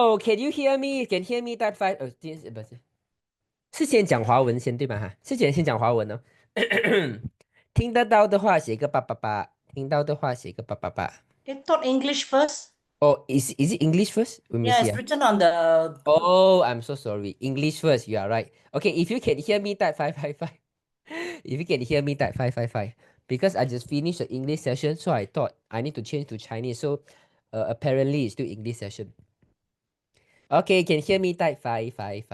Hello, can you hear me? Can hear me? Type five. 不是，是先讲华文先对吧？哈，是先讲华文哦。听得到的话写个八八八，听到的话写个八八八。It taught English first. Oh, is it English first? Let me Yeah, see. it's written on the. Oh, I'm so sorry. English first. You are right. Okay, if you can hear me, type 555. If you can hear me, type 555. Because I just finished the English session, so I thought I need to change to Chinese. So apparently it's still English session. Okay, can hear me, type 555.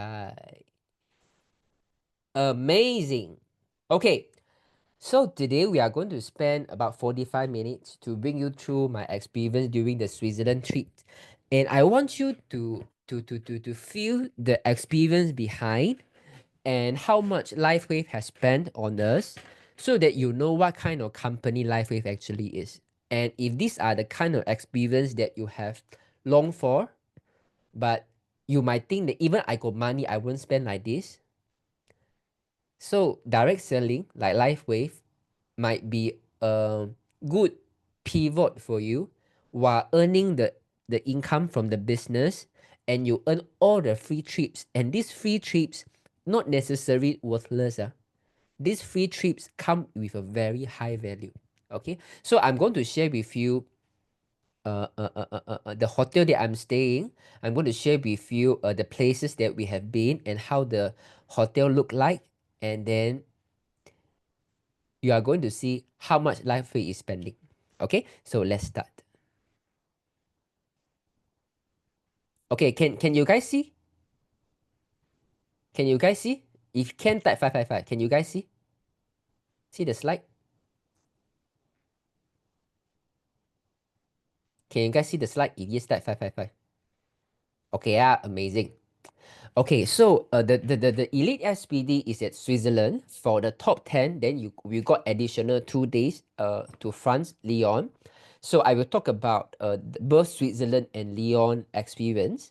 Amazing. Okay, so today we are going to spend about 45 minutes to bring you through my experience during the Switzerland trip. And I want you to feel the experience behind and how much LifeWave has spent on us so that you know what kind of company LifeWave actually is. And if these are the kind of experience that you have longed for, but you might think that even I got money, I won't spend like this. So direct selling like LifeWave might be a good pivot for you while earning the income from the business, and you earn all the free trips. And these free trips not necessarily worthless. These free trips come with a very high value. Okay, so I'm going to share with you the hotel that I'm staying. I'm going to share with you the places that we have been and how the hotel look like, and then you are going to see how much LifeWay is spending. Okay, so let's start. Okay, can you guys see? Can you guys see? If can, type 555. Can you guys see? See the slide? Can you guys see the slide? If yes, type 555. Okay, amazing. Okay, so the elite SPD is at Switzerland for the top 10. Then we got additional 2 days to France, Lyon. So I will talk about both Switzerland and Lyon experience.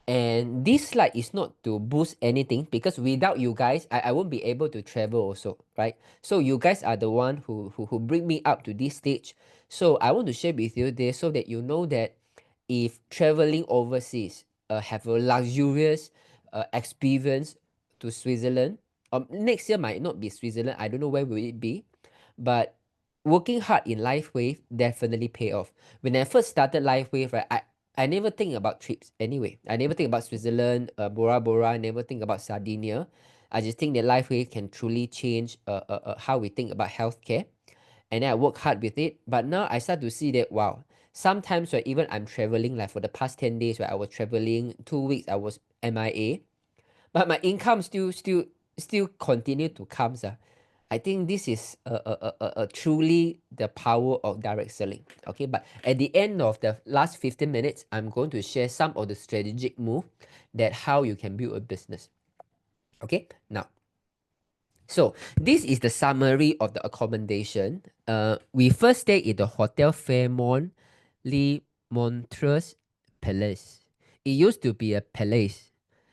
And this slide is not to boost anything because without you guys, I won't be able to travel also, right? So you guys are the one who bring me up to this stage. So I want to share with you this so that you know that if traveling overseas, have a luxurious experience to Switzerland. Next year might not be Switzerland. I don't know where will it be, but working hard in LifeWave definitely pay off. When I first started LifeWave, right, I never think about trips anyway. I never think about Switzerland, Bora Bora. I never think about Sardinia. I just think that LifeWave can truly change how we think about healthcare. And then I work hard with it. But now I start to see that, wow, sometimes right, even I'm traveling, like for the past 10 days, where I was traveling 2 weeks, I was MIA. But my income still continue to come. I think this is truly the power of direct selling. Okay, but at the end of the last 15 minutes, I'm going to share some of the strategic move that how you can build a business. Okay, now, so this is the summary of the accommodation. We first stayed in the Hotel Fairmont Le Montreux Palace. It used to be a palace,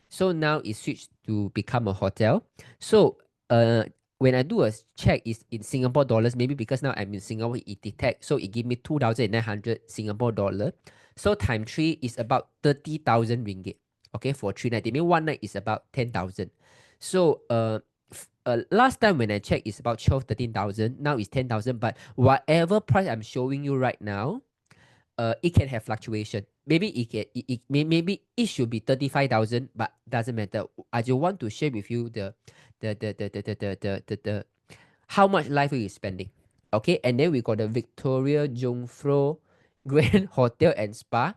so now it switched to become a hotel. So when I do a check, it's in Singapore dollars. Maybe because now I'm in Singapore, it detect, so it give me 2,900 Singapore dollar. So time 3 is about 30,000 ringgit. Okay, for 3 nights. It means one night is about 10,000. So last time when I checked, it's about 12, 13,000. Now it's 10,000. But whatever price I'm showing you right now, it can have fluctuation. Maybe maybe it should be 35,000, but doesn't matter. I just want to share with you the how much life we is spending. Okay, and then we got the Victoria Jungfrau Grand Hotel and Spa.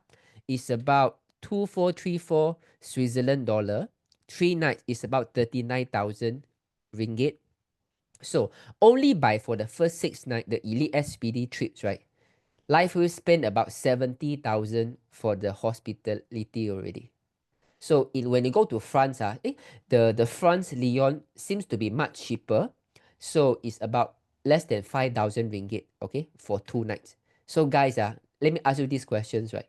It's about 2434 Switzerland dollar. 3 nights is about 39,000 ringgit. So only by for the first 6 nights, the elite SPD trips, right? Life will spend about 70,000 for the hospitality already. So when you go to France, the France Lyon seems to be much cheaper. So it's about less than 5,000 ringgit, okay, for 2 nights. So guys, let me ask you these questions, right?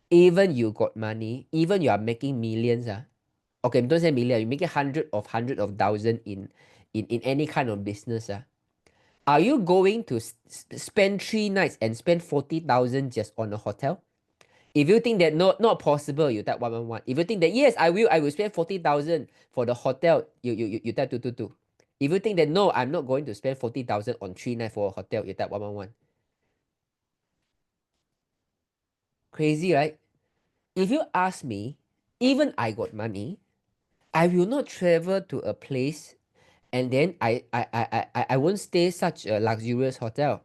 Even you got money, even you are making millions, okay, don't say million, you make a hundred of thousand in any kind of business, are you going to spend 3 nights and spend 40,000 just on a hotel? If you think that not possible, you type 111. If you think that yes, I will spend 40,000 for the hotel, you type 222. If you think that no, I'm not going to spend 40,000 on 3 nights for a hotel, you type 111. Crazy, right? If you ask me, even I got money, I will not travel to a place and then I won't stay such a luxurious hotel.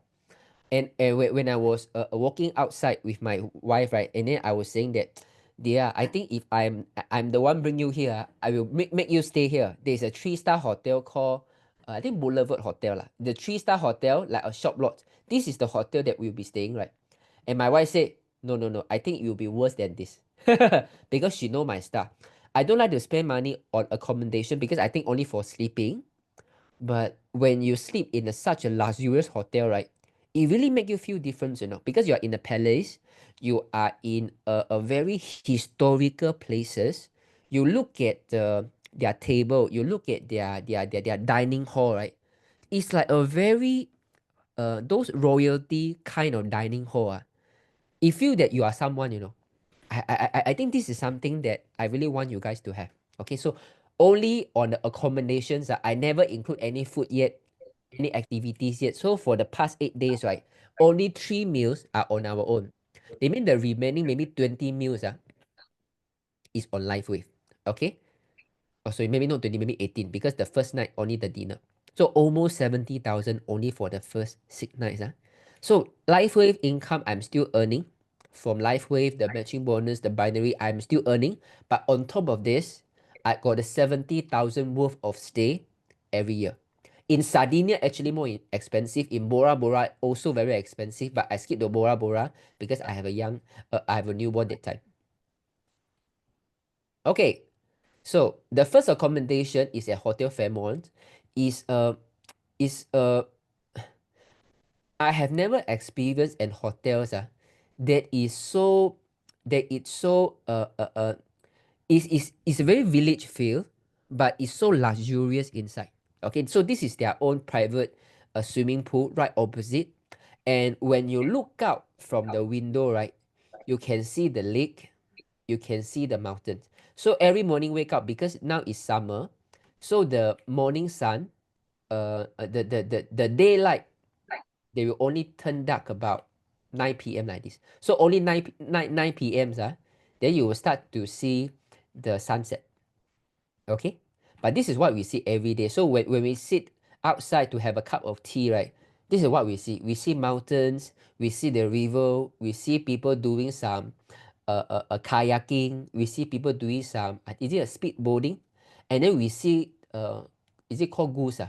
And when I was walking outside with my wife, right, and then I was saying that, dear, I think if I'm the one bring you here, I will make you stay here. There's a 3-star hotel called I think Boulevard Hotel lah. The 3-star hotel, like a shop lot. This is the hotel that we'll be staying, right? And my wife said, no, no, no. I think it will be worse than this because she know my style. I don't like to spend money on accommodation because I think only for sleeping. But when you sleep in such a luxurious hotel, right, it really make you feel different, because you are in a palace, you are in a very historical places. You look at their table, you look at their dining hall, right? It's like a very those royalty kind of dining hall. You feel that you are someone. I think this is something that I really want you guys to have. Okay, so only on the accommodations, I never include any food yet, any activities yet. So for the past 8 days, right, only 3 meals are on our own. They mean the remaining maybe 20 meals is on live wave. Okay. Oh, sorry, maybe not 20, maybe 18, because the first night only the dinner. So almost 70,000 only for the first 6 nights. So live wave income I'm still earning. From live wave, the matching bonus, the binary, I'm still earning. But on top of this, I got the 70,000 worth of stay every year. In Sardinia, actually more expensive. In Bora Bora, also very expensive. But I skip the Bora Bora because I have a newborn that time. Okay, so the first accommodation is at Hotel Fairmont. Is is I have never experienced an hotels that is so that it's so is a very village feel, but it's so luxurious inside. Okay, so this is their own private swimming pool right opposite, and when you look out from the window, right, you can see the lake, you can see the mountains. So every morning wake up, because now is summer, so the morning sun, the daylight, they will only turn dark about 9 p.m. like this. So only 9 p.m. Then you will start to see the sunset. Okay? But this is what we see every day. So when we sit outside to have a cup of tea, right? This is what we see. We see mountains, we see the river, we see people doing some kayaking, we see people doing some, is it a speedboating? And then we see, is it called goose?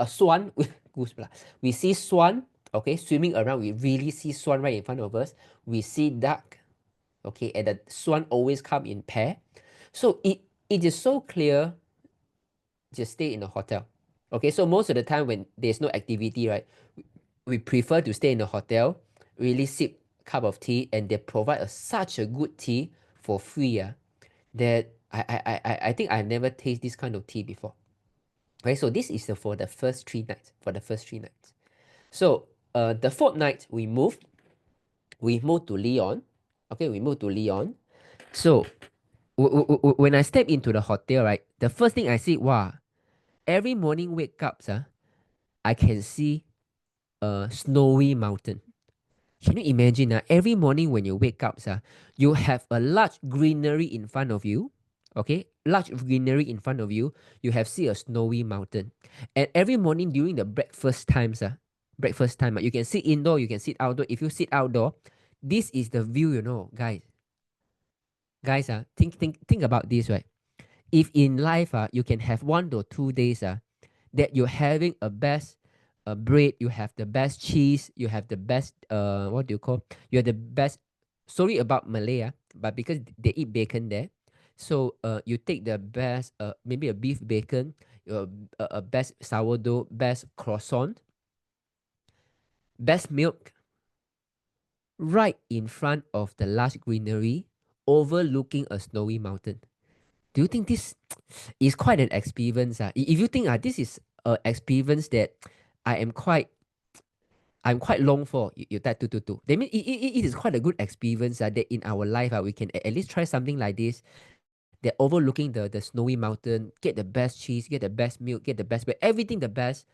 Swan, goose. We see swan, okay, swimming around. We really see swan right in front of us. We see duck, okay, and the swan always come in pair. So it is so clear, just stay in a hotel. Okay, so most of the time when there's no activity, right, we prefer to stay in a hotel, really sip cup of tea, and they provide such a good tea for free, that I think I've never tasted this kind of tea before. Okay, so this is for the first 3 nights. So the fourth night we moved to Leon. Okay, we moved to Leon. So when I step into the hotel, right, the first thing I see, wow, every morning wake up, I can see a snowy mountain. Can you imagine? Every morning when you wake up, you have a large greenery in front of you. Okay, large greenery in front of you. You have see a snowy mountain, and every morning during the breakfast times, you can sit indoor, you can sit outdoor. If you sit outdoor, this is the view, guys. Think about this, right? If in life, you can have 1 to 2 days, that you're having a best bread, you have the best cheese, you have the best what do you call? You have the best. Sorry about Malay, but because they eat bacon there, so you take the best maybe a beef bacon, a best sourdough, best croissant, best milk, right in front of the lush greenery, overlooking a snowy mountain. Do you think this is quite an experience? If you think this is an experience that I am quite I'm quite long for you type 222. That means it is quite a good experience that in our life we can at least try something like this. They're overlooking the snowy mountain, get the best cheese, get the best milk, get the best bread, everything the best,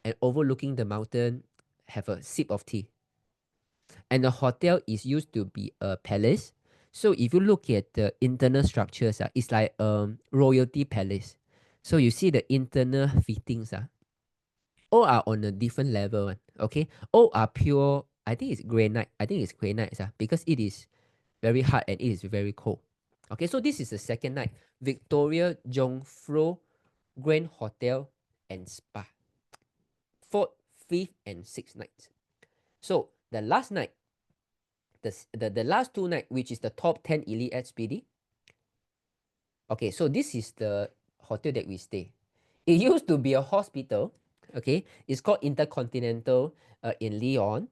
and overlooking the mountain, have a sip of tea. And the hotel is used to be a palace. So if you look at the internal structures, it's like royalty palace. So you see the internal fittings, all are on a different level. Okay, all are pure. I think it's granite. I think it's granite, because it is very hard and it is very cold. Okay, so this is the second night. Victoria Jungfrau Grand Hotel and Spa. Fourth, fifth, and sixth night. So the last night, the last 2 nights, which is the top 10 elite SPD. Okay, so this is the hotel that we stay. It used to be a hospital. Okay, it's called Intercontinental in Lyon.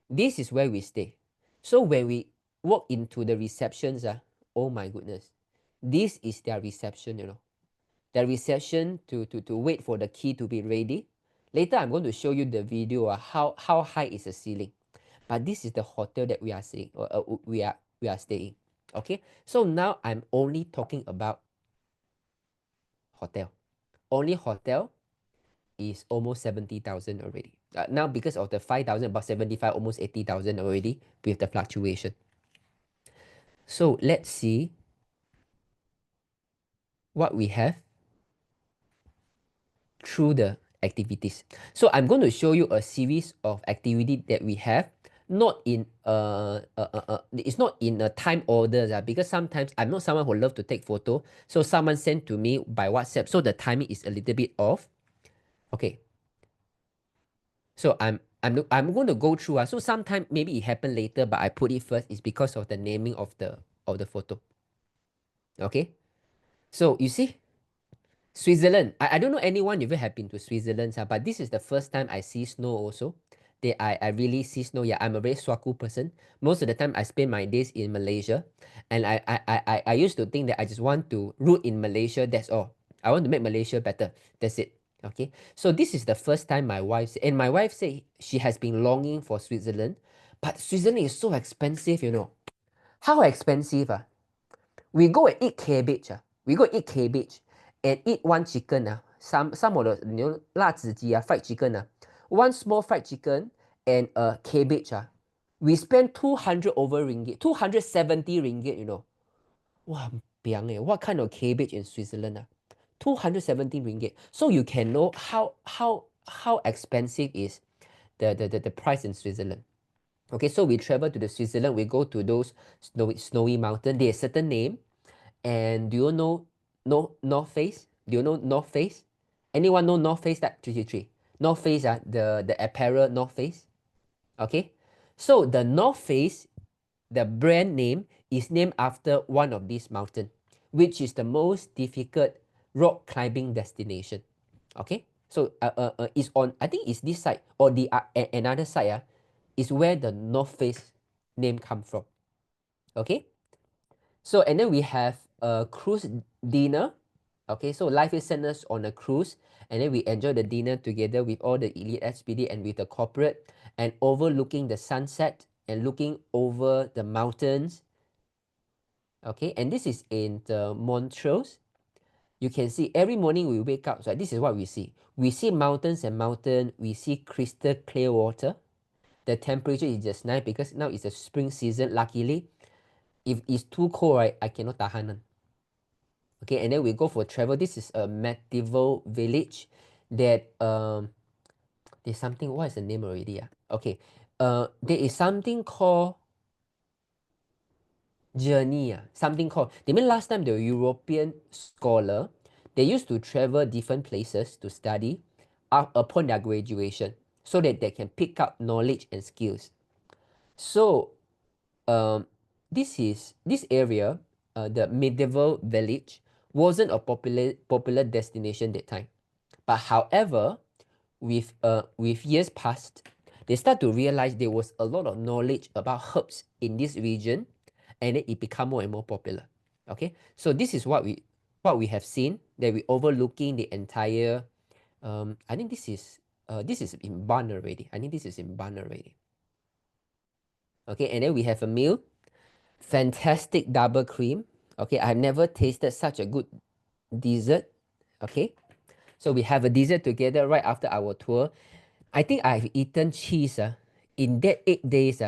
This is where we stay. So when we walk into the receptions, oh my goodness, this is their reception, their reception to wait for the key to be ready. Later, I'm going to show you the video how high is the ceiling. But this is the hotel that we are staying. We are staying. Okay, so now I'm only talking about hotel. Only hotel is almost 70,000 already. Now because of the 5,000, about 75, almost 80,000 already with the fluctuation. So let's see what we have through the activities. So I'm going to show you a series of activity that we have, not in it's not in a time order, because sometimes I'm not someone who love to take photo. So someone sent to me by WhatsApp, so the timing is a little bit off. Okay. So I'm going to go through. So sometime maybe it happened later, but I put it first. It's because of the naming of the photo. Okay. So you see, Switzerland. I don't know anyone if you have been to Switzerland, but this is the first time I see snow also. I really see snow. Yeah, I'm a very swaku person. Most of the time I spend my days in Malaysia. And I used to think that I just want to root in Malaysia. That's all. I want to make Malaysia better. That's it. Okay. So this is the first time my wife and my wife said she has been longing for Switzerland. But Switzerland is so expensive, How expensive? We go and eat cabbage. We go eat cabbage and eat one chicken. Some of the 辣子鸡 fried chicken. One small fried chicken and a cabbage. We spend 200 over ringgit, 270 ringgit, Wow, biang what kind of cabbage in Switzerland? 270 ringgit. So you can know how expensive is the price in Switzerland. Okay, so we travel to the Switzerland. We go to those snowy mountain. There's a certain name. And do you know North Face? Do you know North Face? Anyone know North Face? That 333. North Face, the apparel North Face. Okay. So the North Face, the brand name is named after one of these mountains, which is the most difficult rock climbing destination. Okay. So it's on, I think it's this side or the another side is where the North Face name come from. Okay. So, and then we have a cruise dinner. Okay, so life is sent us on a cruise, and then we enjoy the dinner together with all the elite SPD and with the corporate, and overlooking the sunset and looking over the mountains. Okay, and this is in the Montrose. You can see every morning we wake up. So this is what we see. We see mountains and mountain. We see crystal clear water. The temperature is just nice because now it's a spring season. Luckily, if it's too cold, right, I cannot tahan. Okay, and then we go for travel. This is a medieval village that there's something. What is the name already? Okay, there is something called journey. Something called. They mean last time the European scholar, they used to travel different places to study upon their graduation, so that they can pick up knowledge and skills. So, this area, the medieval village, wasn't a popular destination that time. But however, with years past, they start to realize there was a lot of knowledge about herbs in this region, and then it become more and more popular. Okay, so this is what we have seen, that we overlooking the entire. I think this is This is in bun already. I think this is in bun already. Okay, and then we have a meal. Fantastic double cream. Okay, I've never tasted such a good dessert. Okay, so we have a dessert together right after our tour. I think I've eaten cheese in that 8 days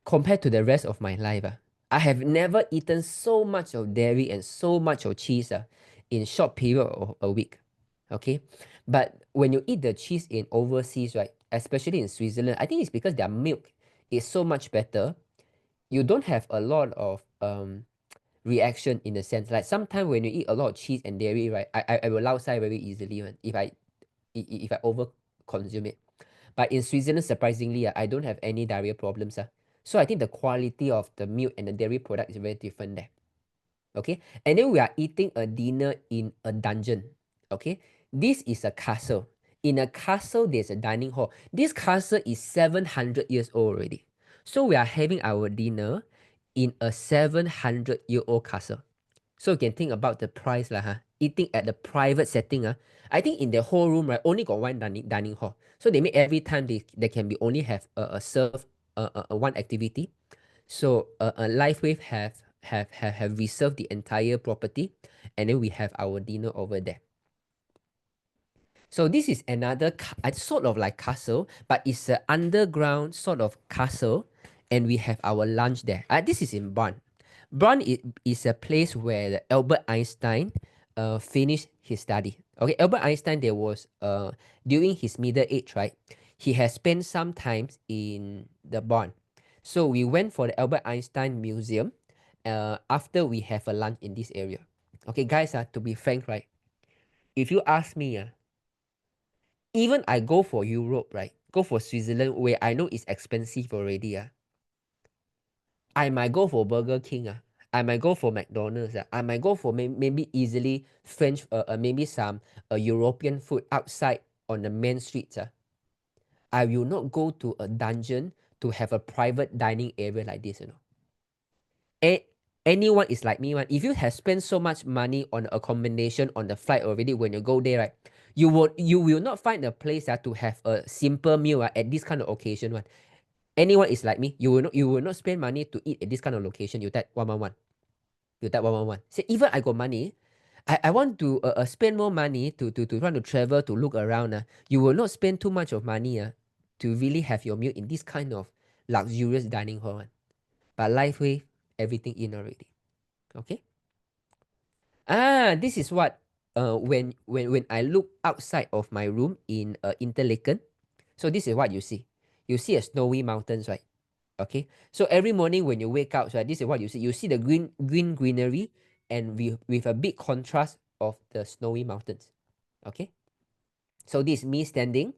compared to the rest of my life. I have never eaten so much of dairy and so much of cheese in short period of a week. Okay, but when you eat the cheese in overseas, right, especially in Switzerland, I think it's because their milk is so much better. You don't have a lot of reaction in the sense like sometimes when you eat a lot of cheese and dairy, right, I will lao sai very easily if I over consume it. But in Switzerland, surprisingly, I don't have any diarrhea problems. So I think the quality of the milk and the dairy product is very different there. Okay, and then we are eating a dinner in a dungeon. Okay, this is a castle. In a castle, there's a dining hall. This castle is 700 years old already. So we are having our dinner in a 700-year-old castle. So you can think about the price lah, eating at the private setting. I think in the whole room, right, only got one dining hall. So they make every time they can be only have a serve one activity. So LifeWave have reserved the entire property, and then we have our dinner over there. So this is another sort of like castle, but it's an underground sort of castle, and we have our lunch there. This is in Bonn. Bonn is a place where Albert Einstein finished his study. Okay, Albert Einstein, there was during his middle age, right? He has spent some time in the Bonn. So we went for the Albert Einstein Museum after we have a lunch in this area. Okay, guys, to be frank, right? If you ask me, even I go for Europe, right? Go for Switzerland, where I know it's expensive already. I might go for Burger King. I might go for McDonald's. I might go for maybe easily French, maybe some European food outside on the main streets. I will not go to a dungeon to have a private dining area like this, you know. Anyone is like me, man. If you have spent so much money on accommodation on the flight already, when you go there, right, you will not find a place to have a simple meal at this kind of occasion. One. Anyone is like me, you will not spend money to eat at this kind of location. You type 111. You type 111. Say even I got money, I want to spend more money to run to travel to look around. You will not spend too much of money to really have your meal in this kind of luxurious dining hall. But LifeWave, everything in already. Okay. This is what when I look outside of my room in Interlaken. So this is what you see. You see a snowy mountains, right? Okay. So every morning when you wake up, right, this is what you see. You see the greenery and with a big contrast of the snowy mountains. Okay. So this is me standing.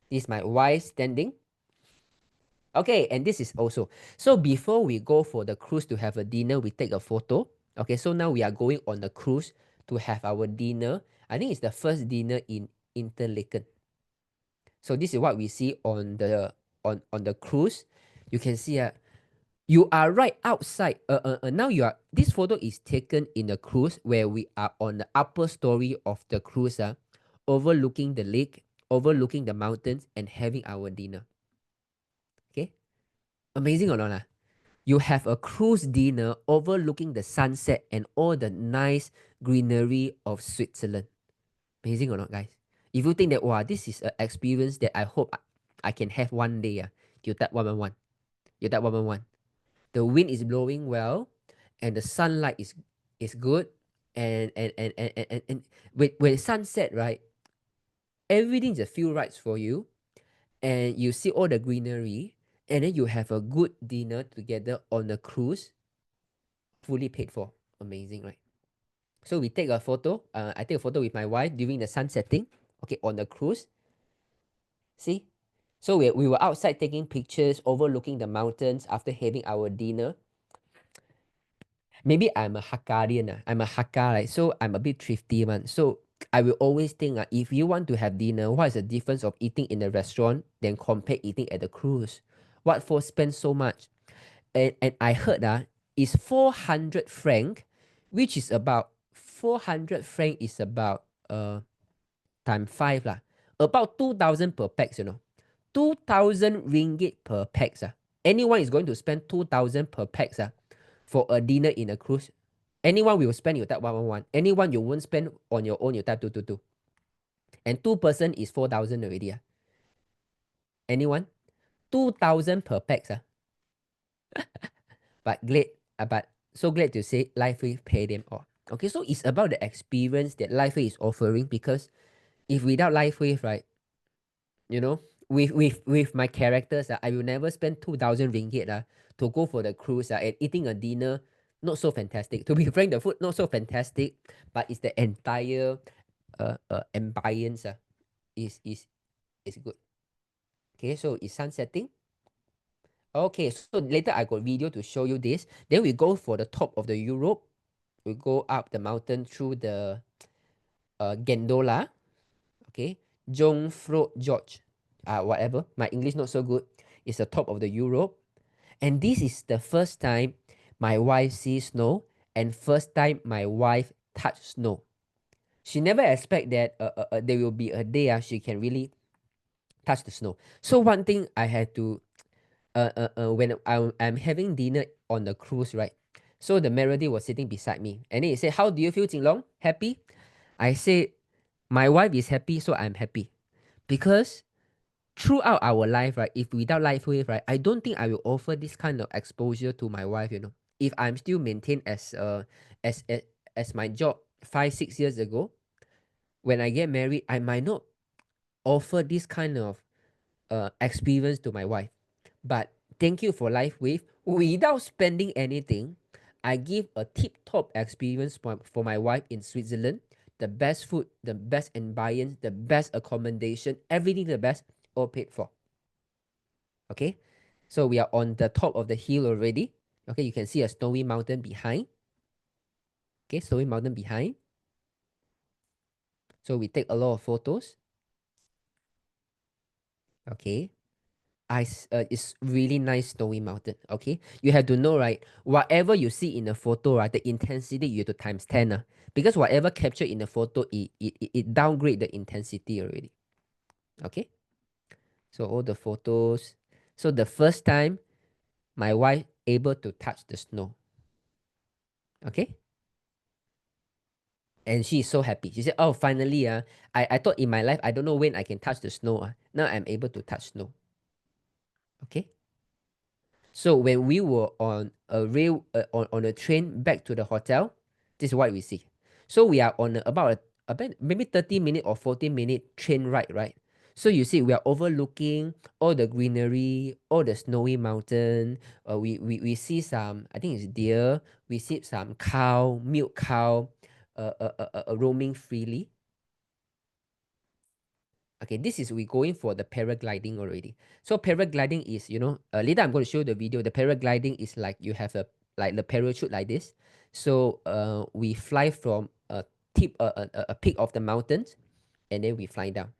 This is my wife standing. Okay, and this is also. So before we go for the cruise to have a dinner, we take a photo. Okay, so now we are going on the cruise to have our dinner. I think it's the first dinner in Interlaken. So this is what we see on the cruise. You can see you are right outside. Now this photo is taken in the cruise where we are on the upper story of the cruise, overlooking the lake, overlooking the mountains, and having our dinner. Okay, amazing or not? You have a cruise dinner overlooking the sunset and all the nice greenery of Switzerland. Amazing or not, guys? If you think that, wow, this is an experience that I hope I can have one day, you tap 111. You tap 111. The wind is blowing well and the sunlight is good. And when sunset, right, everything just feel right for you. And you see all the greenery. And then you have a good dinner together on the cruise, fully paid for. Amazing, right? So we take a photo. I take a photo with my wife during the sun setting. Okay, on the cruise. See? So we were outside taking pictures, overlooking the mountains after having our dinner. Maybe I'm a Hakkarian. I'm a Hakka, right? So I'm a bit thrifty, man. So I will always think if you want to have dinner, what is the difference of eating in a restaurant than compare eating at the cruise? What for spend so much? And I heard is 400 franc, which is about 400 franc is about time 5 lah, about 2,000 per pax, 2,000 ringgit per pax. Anyone is going to spend 2,000 per pax for a dinner in a cruise. Anyone will spend, you type 111. Anyone you won't spend on your own, you type 222. And 2 person is 4,000 already. Anyone? 2,000 per pax. But so glad to say LifeWave pay them off. Okay, so it's about the experience that LifeWave is offering, because if without LifeWave, right, with my characters, I will never spend 2,000 ringgit to go for the cruise and eating a dinner. Not so fantastic. To be frank, the food not so fantastic, but it's the entire ambience is good. Okay, so it's sunsetting. Okay, so later I got video to show you this. Then we go for the top of the Europe. We go up the mountain through the gondola. Okay, Jungfrau George. Whatever. My English not so good. It's the top of the Europe. And this is the first time my wife sees snow and first time my wife touched snow. She never expect that there will be a day she can really touch the snow. So one thing I had to when I'm having dinner on the cruise, right? So the Melody was sitting beside me, and then he said, "How do you feel, Jinlong? Happy?" I said, "My wife is happy, so I'm happy." Because throughout our life, right, if without LifeWave, right, I don't think I will offer this kind of exposure to my wife. If I'm still maintained as as my job 5-6 years ago, when I get married, I might not offer this kind of experience to my wife. But thank you for LifeWave. Without spending anything, I give a tip-top experience for my wife in Switzerland. The best food, the best ambience, the best accommodation, everything the best, all paid for. Okay, so we are on the top of the hill already. Okay, you can see a snowy mountain behind. Okay, snowy mountain behind. So we take a lot of photos. Okay. It's really nice snowy mountain. Okay, you have to know, right? Whatever you see in the photo, right, the intensity you have to times 10. Because whatever captured in the photo, it downgrade the intensity already. Okay, so all the photos. So the first time my wife able to touch the snow. Okay, and she is so happy. She said, "Oh, finally, I thought in my life I don't know when I can touch the snow. Now I'm able to touch snow." Okay. So when we were on a rail on a train back to the hotel, this is what we see. So we are on about maybe 30-minute or 40-minute train ride, right? So you see we are overlooking all the greenery, all the snowy mountain. We see some, I think it's deer. We see some milk cow, roaming freely. Okay, this is we going for the paragliding already. So paragliding is, later I'm going to show the video. The paragliding is like you have the parachute like this. So we fly from a peak of the mountains, and then we fly down.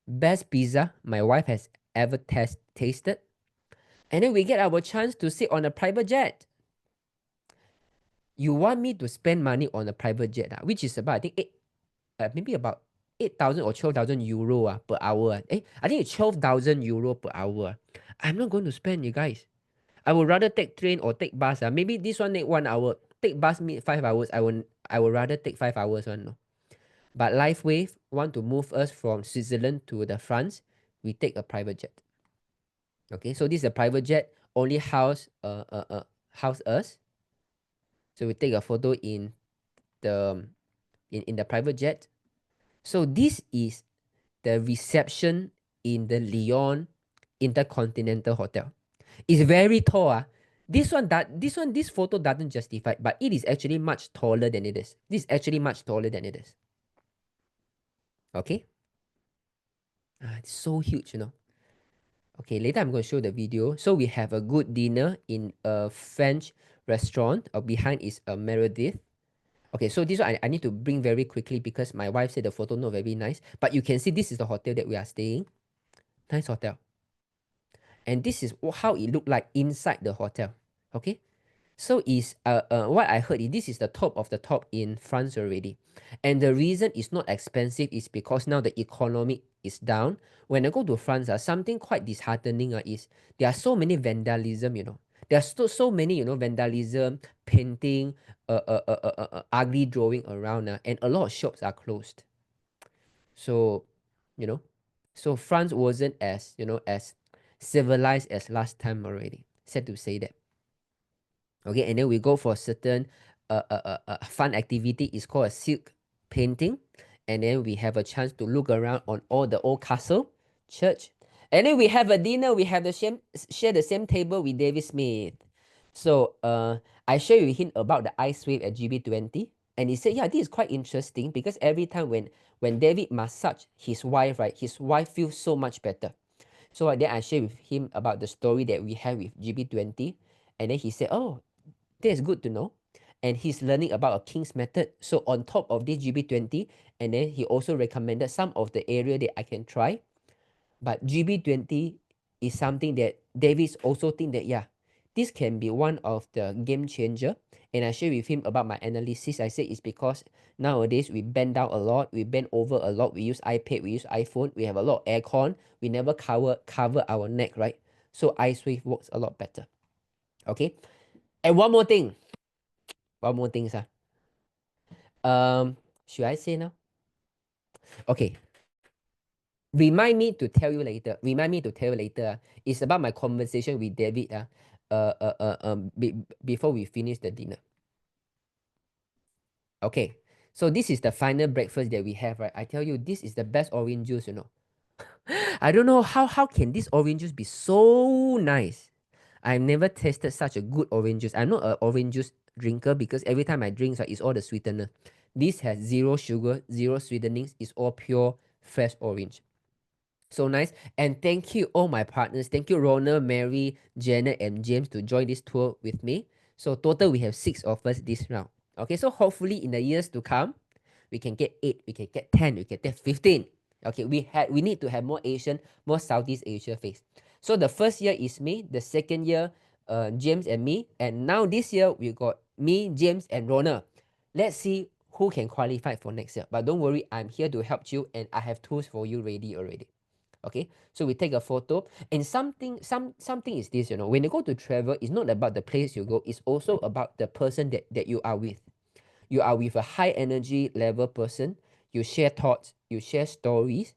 Best pizza my wife has ever tasted. And then we get our chance to sit on a private jet. You want me to spend money on a private jet, which is about, I think, maybe about 8,000 or 12,000 euro per hour. I think it's 12,000 euro per hour. I'm not going to spend, you guys. I would rather take train or take bus. Maybe this one take 1 hour. Take bus 5 hours. I would rather take 5 hours one. No. But LifeWave want to move us from Switzerland to the France. We take a private jet. Okay, so this is a private jet. Only house us. So we take a photo in the private jet. So this is the reception in the Lyon Intercontinental Hotel. It's very tall. This photo doesn't justify, but it is actually much taller than it is. This is actually much taller than it is. Okay? It's so huge, Okay, later I'm going to show the video. So we have a good dinner in a French restaurant. Behind is a Meredith. Okay, so this one I need to bring very quickly because my wife said the photo not very nice. But you can see this is the hotel that we are staying. Nice hotel. And this is how it looked like inside the hotel. Okay. So is what I heard is this is the top of the top in France already. And the reason it's not expensive is because now the economy is down. When I go to France, something quite disheartening is there are so many vandalism, you know. There are so many, you know, vandalism, painting, ugly drawing around, and a lot of shops are closed. So, you know, so France wasn't as, you know, as civilized as last time already. Sad to say that. Okay, and then we go for certain fun activity. It's called a silk painting, and then we have a chance to look around on all the old castle, church, and then we have a dinner. We have the same share the same table with David Smith. So I share with him about the ice wave at GB20, and he said, yeah, this is quite interesting because every time when David massage his wife, right, his wife feels so much better. So then I share with him about the story that we have with GB20, and then he said, oh, that's good to know. And he's learning about a King's method. So on top of this GB20, and then he also recommended some of the area that I can try. But GB20 is something that Davis also think that, yeah, this can be one of the game changer. And I share with him about my analysis. I said it's because nowadays we bend down a lot, we bend over a lot, we use iPad, we use iPhone, we have a lot of aircon, we never cover our neck, right? So ice wave works a lot better. Okay. And one more thing. One more thing, sir. Should I say now? Okay. Remind me to tell you later. Remind me to tell you later. It's about my conversation with David. Before we finish the dinner. Okay. So this is the final breakfast that we have, right? I tell you, this is the best orange juice, you know. I don't know how can this orange juice be so nice. I've never tasted such a good orange juice. I'm not an orange juice drinker because every time I drink, right, it's all the sweetener. This has zero sugar, zero sweetenings. It's all pure, fresh orange. So nice. And thank you, all my partners. Thank you, Rona, Mary, Janet, and James to join this tour with me. So total, we have 6 of us this round. Okay, so hopefully in the years to come, we can get 8, we can get 10, we can get 15. Okay, we need to have more Asian, more Southeast Asia face. So the first year is me, the second year, James and me, and now this year we got me, James, and Rona. Let's see who can qualify for next year. But don't worry, I'm here to help you, and I have tools for you ready already. Okay, so we take a photo, and something is this, you know, when you go to travel, it's not about the place you go, it's also about the person that you are with. You are with a high energy level person, you share thoughts, you share stories,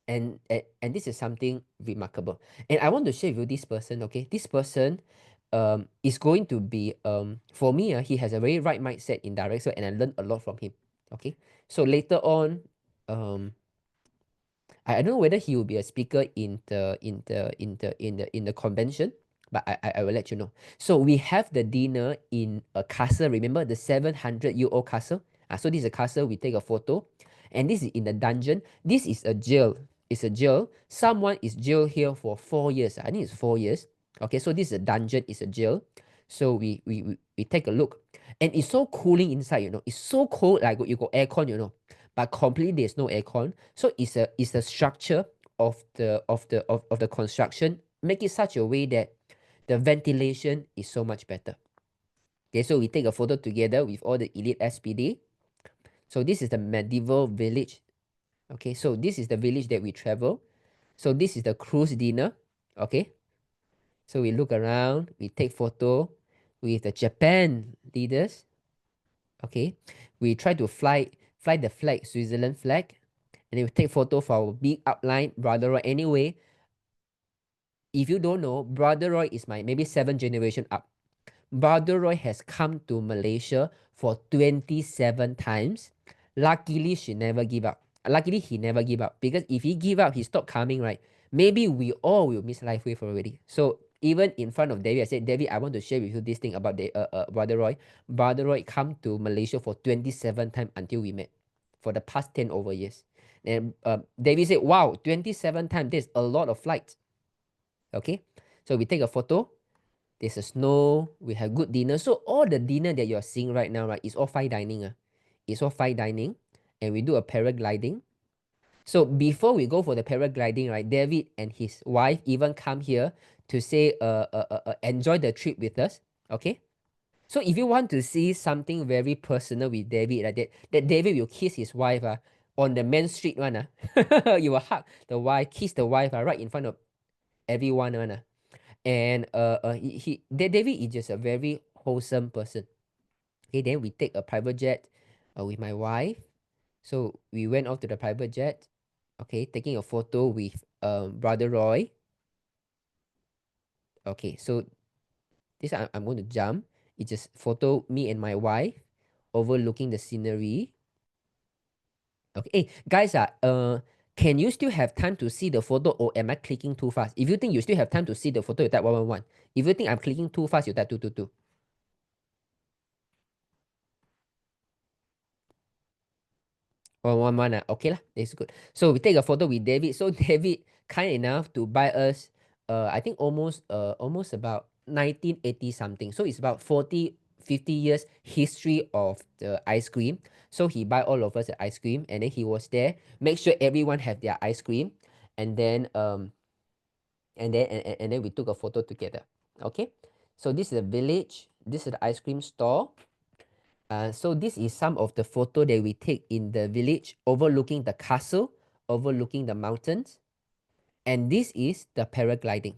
and this is something remarkable. And I want to share with you this person. Okay, this person is going to be for me, he has a very right mindset in direct, and I learned a lot from him. Okay, so later on, I don't know whether he will be a speaker in the convention, but I will let you know. So we have the dinner in a castle. Remember the 700-year-old castle? So this is a castle. We take a photo, and this is in the dungeon. This is a jail. It's a jail. Someone is jailed here for 4 years. I think it's 4 years. Okay, so this is a dungeon. It's a jail. So we take a look, and it's so cooling inside. You know, it's so cold. Like you got aircon. You know, but completely there's no aircon. So it's a structure of the construction make it such a way that the ventilation is so much better. Okay, so we take a photo together with all the elite SPD. So this is the medieval village. Okay, so this is the village that we travel. So this is the cruise dinner. Okay, so we look around, we take photo with the Japan leaders. Okay, we try to fly the flag, Switzerland flag, and then we take photo for our big outline, Brother Roy. Anyway, if you don't know, Brother Roy is my maybe 7th generation up. Brother Roy has come to Malaysia for 27 times. Luckily, she never give up. Luckily, he never give up. Because if he give up, he stop coming, right? Maybe we all will miss Life Wave already. So even in front of David, I said, David, I want to share with you this thing about the Brother Roy. Brother Roy come to Malaysia for 27 times until we met for the past 10 over years. And David said, wow, 27 times, there's a lot of flights. Okay, so we take a photo. There's a snow. We have good dinner. So all the dinner that you're seeing right now, right, is all fine dining. It's all fine dining, and we do a paragliding. So before we go for the paragliding, right, David and his wife even come here to say, enjoy the trip with us. Okay. So if you want to see something very personal with David, like that David will kiss his wife on the main street one. You will hug the wife, kiss the wife right in front of everyone. And David is just a very wholesome person. Okay, then we take a private jet with my wife. So we went off to the private jet. Okay, taking a photo with brother Roy. Okay, so this I'm going to jump. It's just photo me and my wife overlooking the scenery. Okay, hey, guys, can you still have time to see the photo, or am I clicking too fast? If you think you still have time to see the photo, you type 111. If you think I'm clicking too fast, you type 222. 111. Okay lah, that's good. So we take a photo with David. So David kind enough to buy us, I think almost about 1980 something. So it's about 40-50 years history of the ice cream. So he buy all of us the ice cream, and then he was there, make sure everyone have their ice cream, and then and then we took a photo together. Okay, so this is the village. This is the ice cream store. So this is some of the photo that we take in the village, overlooking the castle, overlooking the mountains, and this is the paragliding.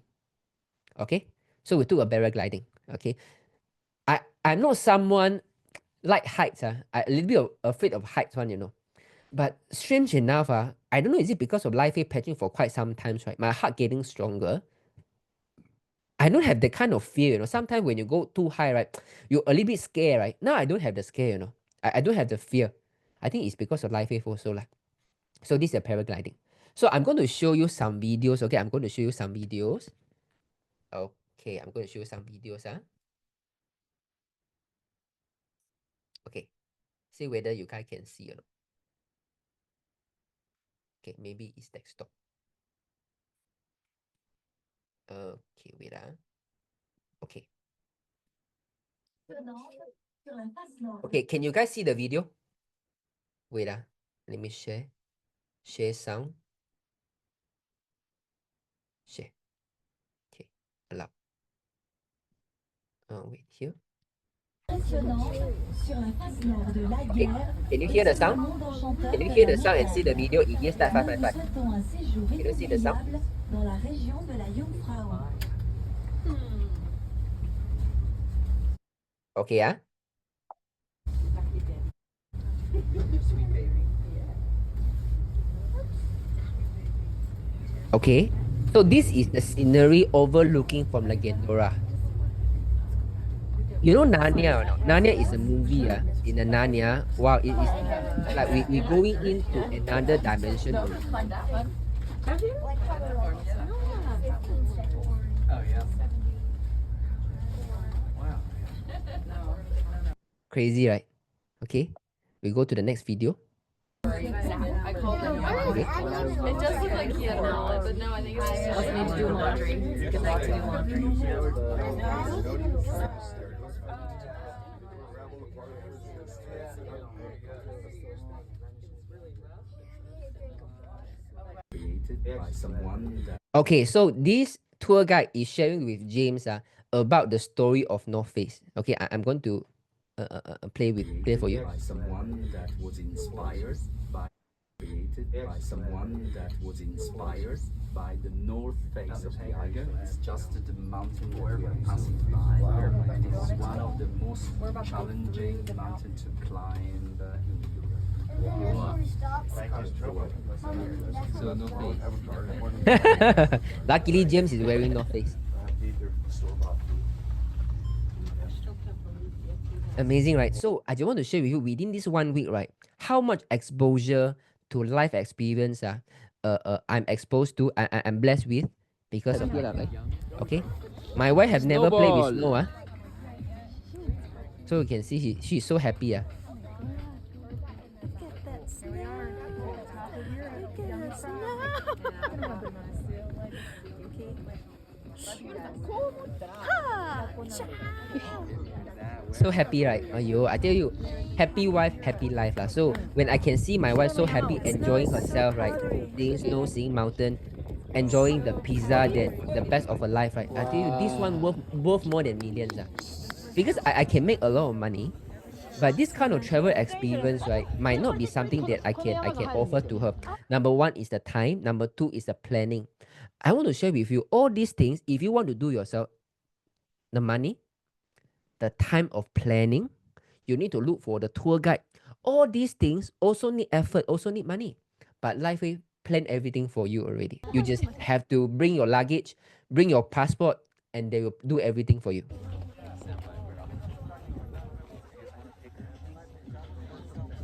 Okay, so we took a paragliding. Okay, I'm not someone like heights. I'm a little bit afraid of heights one, But strange enough, I don't know, is it because of live patching for quite some times, right? My heart getting stronger. I don't have that kind of fear, Sometimes when you go too high, right, you're a little bit scared, right? Now I don't have the scare, I don't have the fear. I think it's because of live wave also, like. So this is a paragliding. So I'm going to show you some videos, okay? I'm going to show you some videos. Okay, I'm going to show you some videos, Okay, see whether you guys can see or not. Okay, maybe it's desktop. Okay, wait. Okay. Okay, can you guys see the video? Wait, let me share. Share sound. Share. Okay, allow. Wait here. Okay. Can you hear the sound? Can you hear the sound and see the video? It is that 555. Can you see the sound? Okay, Okay, so this is the scenery overlooking from the Gendora. You know Narnia or not? Narnia is a movie in the Narnia. Wow, it is like we going into another dimension. Crazy, right? Okay, we go to the next video. I called him. Okay. It does look like he had an outlet, but no, I think it's just he needs to do laundry. Good night to do laundry. Okay, so this tour guide is sharing with James about the story of North Face. Okay, I'm going to play for you. By someone that was inspired by the north face of the island. It's just the mountain that we are passing by. It is one of the most challenging mountains to climb in Europe. So no face. Luckily, James is wearing North Face. Amazing, right? So I just want to share with you within this 1 week, right, how much exposure to life experience I'm exposed to, I'm blessed with because of it, right? Okay, my wife have never played with snow, so you can see she's so happy. So happy, right? I tell you, happy wife, happy life. So when I can see my wife so happy, enjoying herself, right? Seeing snow, seeing mountain, enjoying the pizza, that the best of her life, right? I tell you, this one worth more than millions. because I can make a lot of money, but this kind of travel experience, right, might not be something that I can offer to her. Number one is the time. Number two is the planning. I want to share with you all these things. If you want to do yourself, the money, the time of planning, you need to look for the tour guide. All these things also need effort, also need money. But LifeWay plan everything for you already. You just have to bring your luggage, bring your passport, and they will do everything for you.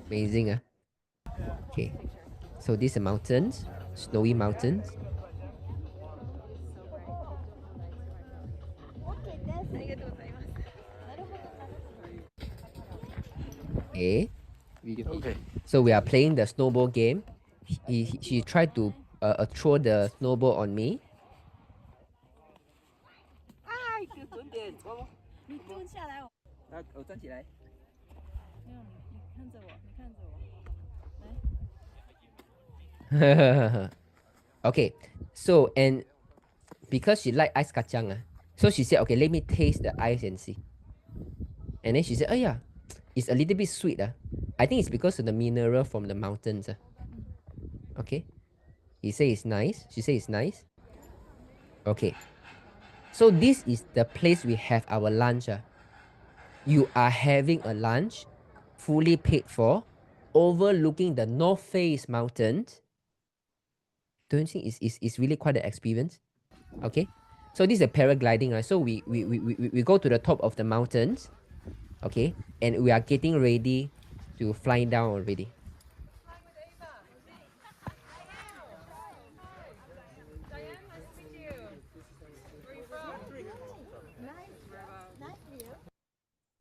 Amazing, huh? Okay. So these are mountains, snowy mountains. Okay. Okay. So we are playing the snowball game. She tried to throw the snowball on me. 哎，给准点，你蹲下来，我站起来。没有，你看着我，你看着我，来。Okay. So and because she like ice kacang, so she said, okay, let me taste the ice and see. And then she said, oh yeah, it's a little bit sweet. I think it's because of the mineral from the mountains. Okay. He said it's nice. She said it's nice. Okay. So this is the place we have our lunch. You are having a lunch, fully paid for, overlooking the North Face Mountains. Don't you think it's really quite an experience? Okay. So this is a paragliding, right? So we go to the top of the mountains, okay, and we are getting ready to fly down already.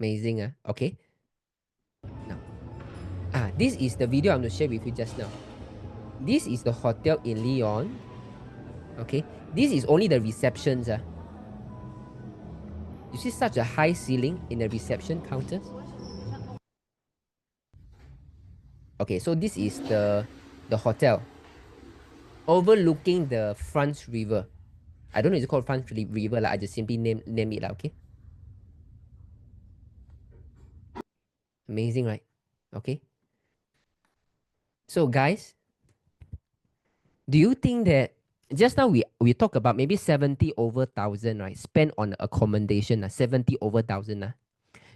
Amazing, okay. Now, this is the video I'm going to share with you just now. This is the hotel in Lyon. Okay, this is only the receptions. You see such a high ceiling in the reception counters? Okay, so this is the hotel overlooking the France River. I don't know if it's called France River, I just simply name it, okay? Amazing, right? Okay. So guys, do you think that just now we talk about maybe 70 over 1,000, right? Spent on accommodation, 70 over 1,000.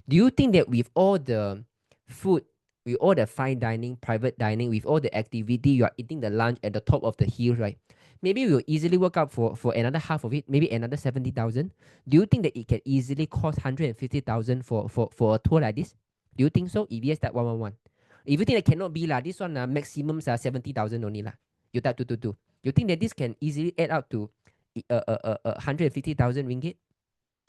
Do you think that with all the food, with all the fine dining, private dining, with all the activity, you are eating the lunch at the top of the hill, right? Maybe we'll easily work out for another half of it, maybe another 70,000. Do you think that it can easily cost 150,000 for a tour like this? Do you think so? If yes, that 111. If you think that cannot be this one maximum 70,000 only You type 222. You think that this can easily add up to 150,000 ringgit?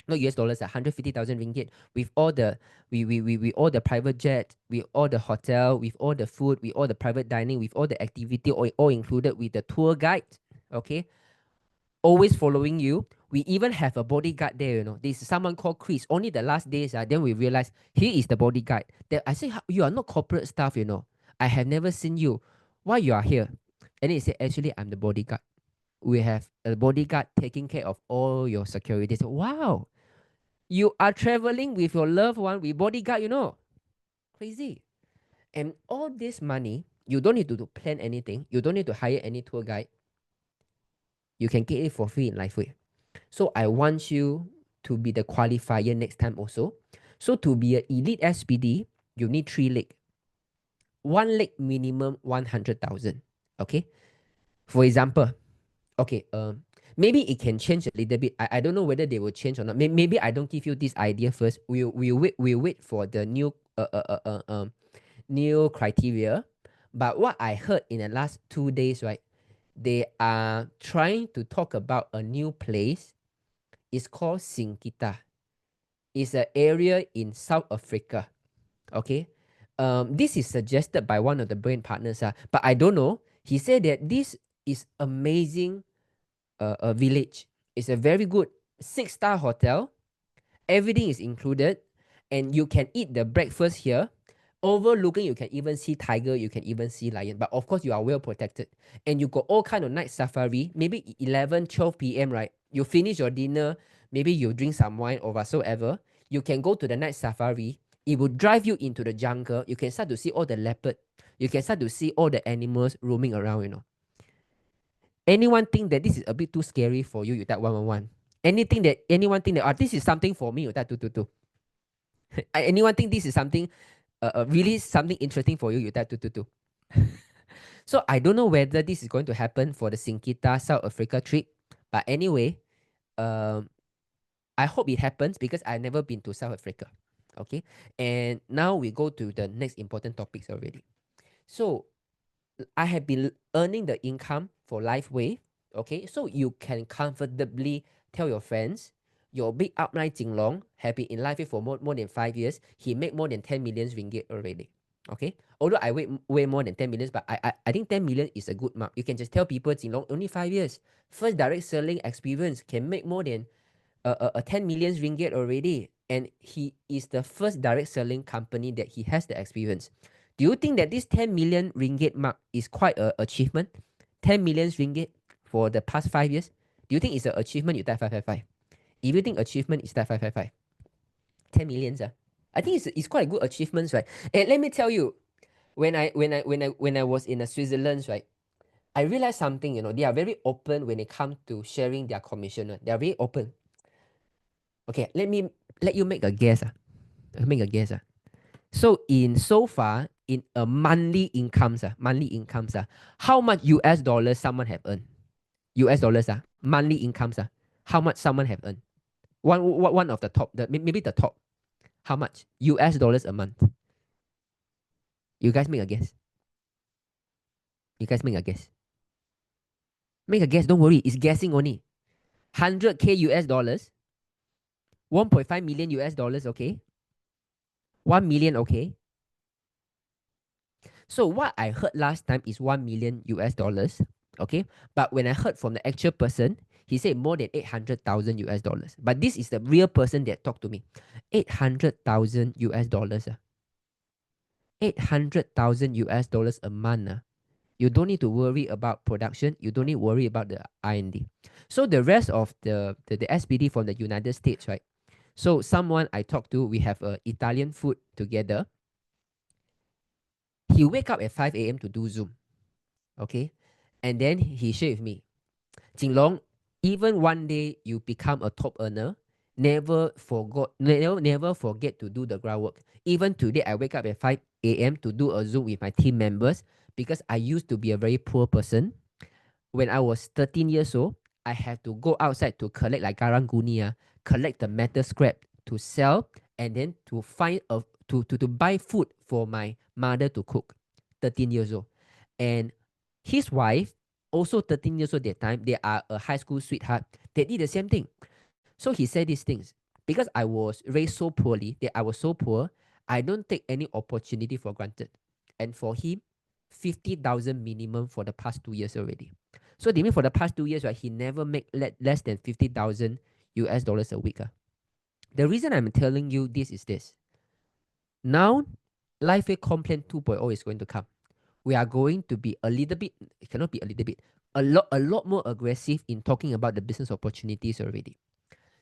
Not US dollars, 150,000 ringgit with all the with all the private jet, with all the hotel, with all the food, with all the private dining, with all the activity, all included with the tour guide. Okay, always following you. We even have a bodyguard there. This is someone called Chris. Only the last days, then we realized he is the bodyguard. Then I say, you are not corporate staff. I have never seen you. Why you are here? And he said, actually, I'm the bodyguard. We have a bodyguard taking care of all your security. So, wow, you are traveling with your loved one with bodyguard. Crazy. And all this money, you don't need to plan anything. You don't need to hire any tour guide. You can get it for free in LifeWay. So I want you to be the qualifier next time also. So to be an elite SPD, you need 3 legs. 1 leg minimum 100,000. Okay. For example, okay, maybe it can change a little bit. I don't know whether they will change or not. Maybe I don't give you this idea first. We'll wait for the new criteria. But what I heard in the last 2 days, right? They are trying to talk about a new place. It's called Singkita. It's an area in South Africa. Okay. This is suggested by one of the brand partners. But I don't know. He said that this is amazing village. It's a very good 6-star hotel. Everything is included. And you can eat the breakfast here. Overlooking, you can even see tiger, you can even see lion. But of course, you are well protected. And you got all kind of night safari. Maybe 11, 12 p.m., right? You finish your dinner. Maybe you drink some wine or whatsoever. You can go to the night safari. It will drive you into the jungle. You can start to see all the leopard. You can start to see all the animals roaming around, you know. Anyone think that this is a bit too scary for you, you type 111. Anyone think that this is something for me, you type 222. Anyone think this is something really something interesting for you, you type 222. So I don't know whether this is going to happen for the Sinkita South Africa trip. But anyway, I hope it happens because I've never been to South Africa. Okay. And now we go to the next important topics already. So I have been earning the income for LifeWave. Okay. So you can comfortably tell your friends, your big upline Jinlong have been in LifeWave for more than 5 years. He made more than 10 million ringgit already. Okay. Although I way more than 10 million, but I think 10 million is a good mark. You can just tell people Jinlong only 5 years. First direct selling experience can make more than 10 million ringgit already. And he is the first direct selling company that he has the experience. Do you think that this 10 million ringgit mark is quite an achievement? 10 million ringgit for the past 5 years? Do you think it's an achievement? You type 555. If you think achievement is type 555. 10 millions, I think it's quite a good achievement, right? And let me tell you, when I was in Switzerland, right, I realized something, you know, they are very open when it comes to sharing their commission. Right? They are very open. Okay, let you make a guess. Make a guess. So far, in a monthly incomes, how much US dollars someone have earned? US dollars, monthly incomes, how much someone have earned? One of the top, maybe the top. How much US dollars a month? You guys make a guess. You guys make a guess. Make a guess. Don't worry. It's guessing only. 100K US dollars. 1.5 million US dollars. Okay. 1 million. Okay. So what I heard last time is 1 million US dollars. Okay. But when I heard from the actual person, he said more than 800,000 US dollars. But this is the real person that talked to me. 800,000 US dollars. 800,000 US dollars a month. You don't need to worry about production. You don't need to worry about the R&D. So the rest of the SPD from the United States, right? So someone I talked to, we have Italian food together. He wake up at 5 a.m. to do Zoom. Okay. And then he shared with me, Jinlong, even one day you become a top earner, never forget to do the groundwork. Even today, I wake up at 5 a.m. to do a Zoom with my team members because I used to be a very poor person. When I was 13 years old, I had to go outside to collect like garang guni, collect the metal scrap to sell, and then to find to buy food for my mother to cook. 13 years old. And his wife, also 13 years old at that time, they are a high school sweetheart. They did the same thing. So he said these things. Because I was raised so poorly, that I was so poor, I don't take any opportunity for granted. And for him, 50,000 minimum for the past 2 years already. So they mean for the past 2 years, right, he never make less than 50,000 US dollars a week. The reason I'm telling you this is this. Now, LifeWave Complaint 2.0 is going to come. We are going to be a little bit, it cannot be a little bit, a lot more aggressive in talking about the business opportunities already.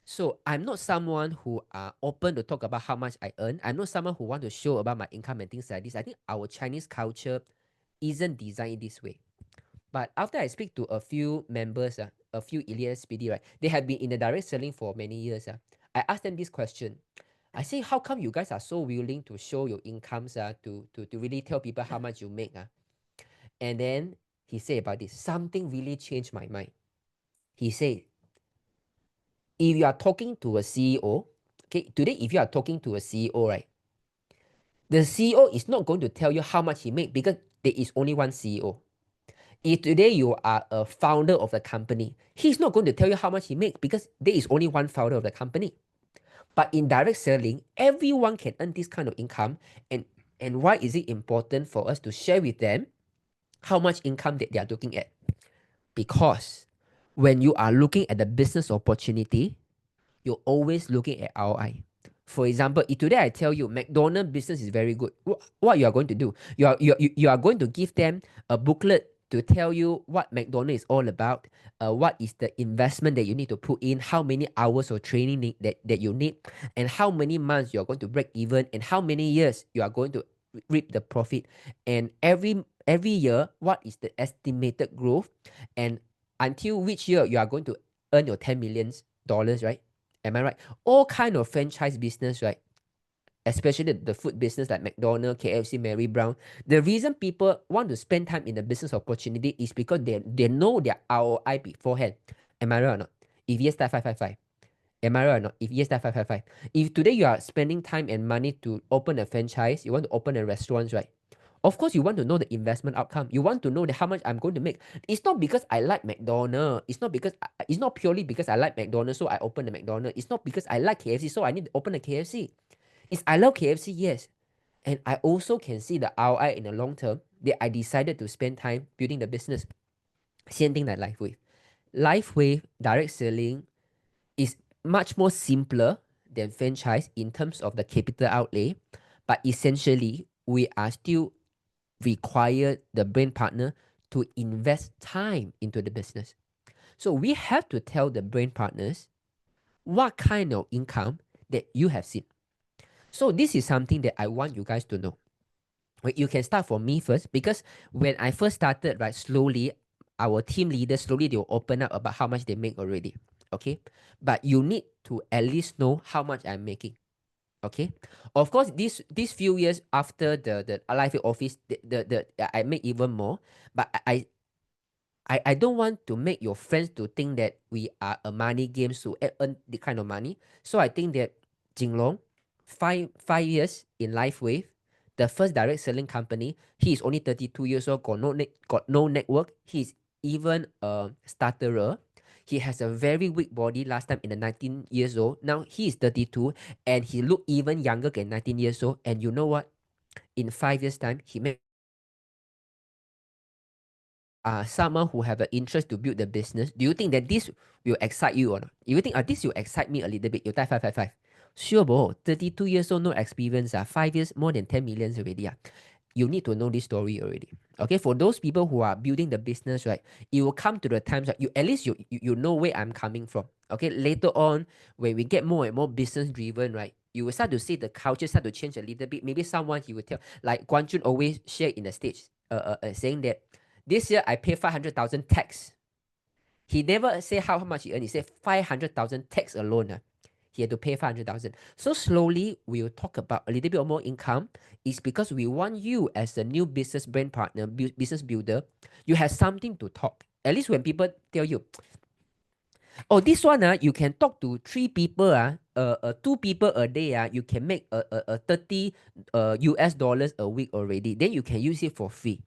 So I'm not someone who are open to talk about how much I earn. I'm not someone who want to show about my income and things like this. I think our Chinese culture isn't designed this way. But after I speak to a few members, a few elite SPD, right, they have been in the direct selling for many years. I asked them this question. I say, how come you guys are so willing to show your incomes to really tell people how much you make? And then he said about this, something really changed my mind. He said, if you are talking to a CEO, okay, today if you are talking to a CEO, right, the CEO is not going to tell you how much he make because there is only one CEO. If today you are a founder of the company, he's not going to tell you how much he make because there is only one founder of the company. But in direct selling, everyone can earn this kind of income. And why is it important for us to share with them how much income that they are looking at? Because when you are looking at the business opportunity, you're always looking at ROI. For example, if today I tell you McDonald's business is very good, what you are going to do? You are going to give them a booklet to tell you what McDonald's is all about, what is the investment that you need to put in, how many hours of training that you need, and how many months you're going to break even, and how many years you are going to reap the profit. And every year, what is the estimated growth, and until which year you are going to earn your $10 million, right? Am I right? All kind of franchise business, right? Especially the food business like McDonald's, KFC, Mary Brown. The reason people want to spend time in the business opportunity is because they know their ROI beforehand. Am I right or not? If yes, type 555. Am I right or not? If yes, type 555. If today you are spending time and money to open a franchise, you want to open a restaurant, right? Of course, you want to know the investment outcome. You want to know how much I'm going to make. It's not because I like McDonald's. It's not purely because I like McDonald's, so I open the McDonald's. It's not because I like KFC, so I need to open a KFC. It's I love KFC, yes. And I also can see the ROI in the long term that I decided to spend time building the business. Same thing like LifeWave. LifeWave direct selling is much more simpler than franchise in terms of the capital outlay, but essentially we are still require the brand partner to invest time into the business. So we have to tell the brand partners what kind of income that you have seen. So this is something that I want you guys to know. You can start from me first, because when I first started, right, slowly, our team leaders, slowly they will open up about how much they make already. Okay. But you need to at least know how much I'm making. Okay. Of course, these few years after the life office, I make even more. But I don't want to make your friends to think that we are a money game to earn the kind of money. So I think that Jinlong, five years in LifeWave, the first direct selling company, he is only 32 years old, got no network. He's even a stutterer. He has a very weak body last time in the 19 years old. Now he is 32 and he look even younger than 19 years old. And you know what? In 5 years time, he made someone who have an interest to build the business. Do you think that this will excite you or not? If you think this will excite me a little bit, you type 555. Sure, bro. 32 years old, no experience. 5 years, more than 10 millions already. You need to know this story already. Okay, for those people who are building the business, right, it will come to the times that you at least you know where I'm coming from. Okay, later on, when we get more and more business driven, right, you will start to see the culture start to change a little bit. Maybe someone he will tell, like Guan Jun always share in the stage, saying that this year I pay 500,000 tax. He never say how much he earned. He said 500,000 tax alone. He had to pay 500,000. So slowly we'll talk about a little bit more income. Is because we want you as a new business brand partner, business builder, you have something to talk. At least when people tell you, oh, this one, you can talk to 3 people, 2 people a day, you can make a 30 US dollars a week already. Then you can use it for free.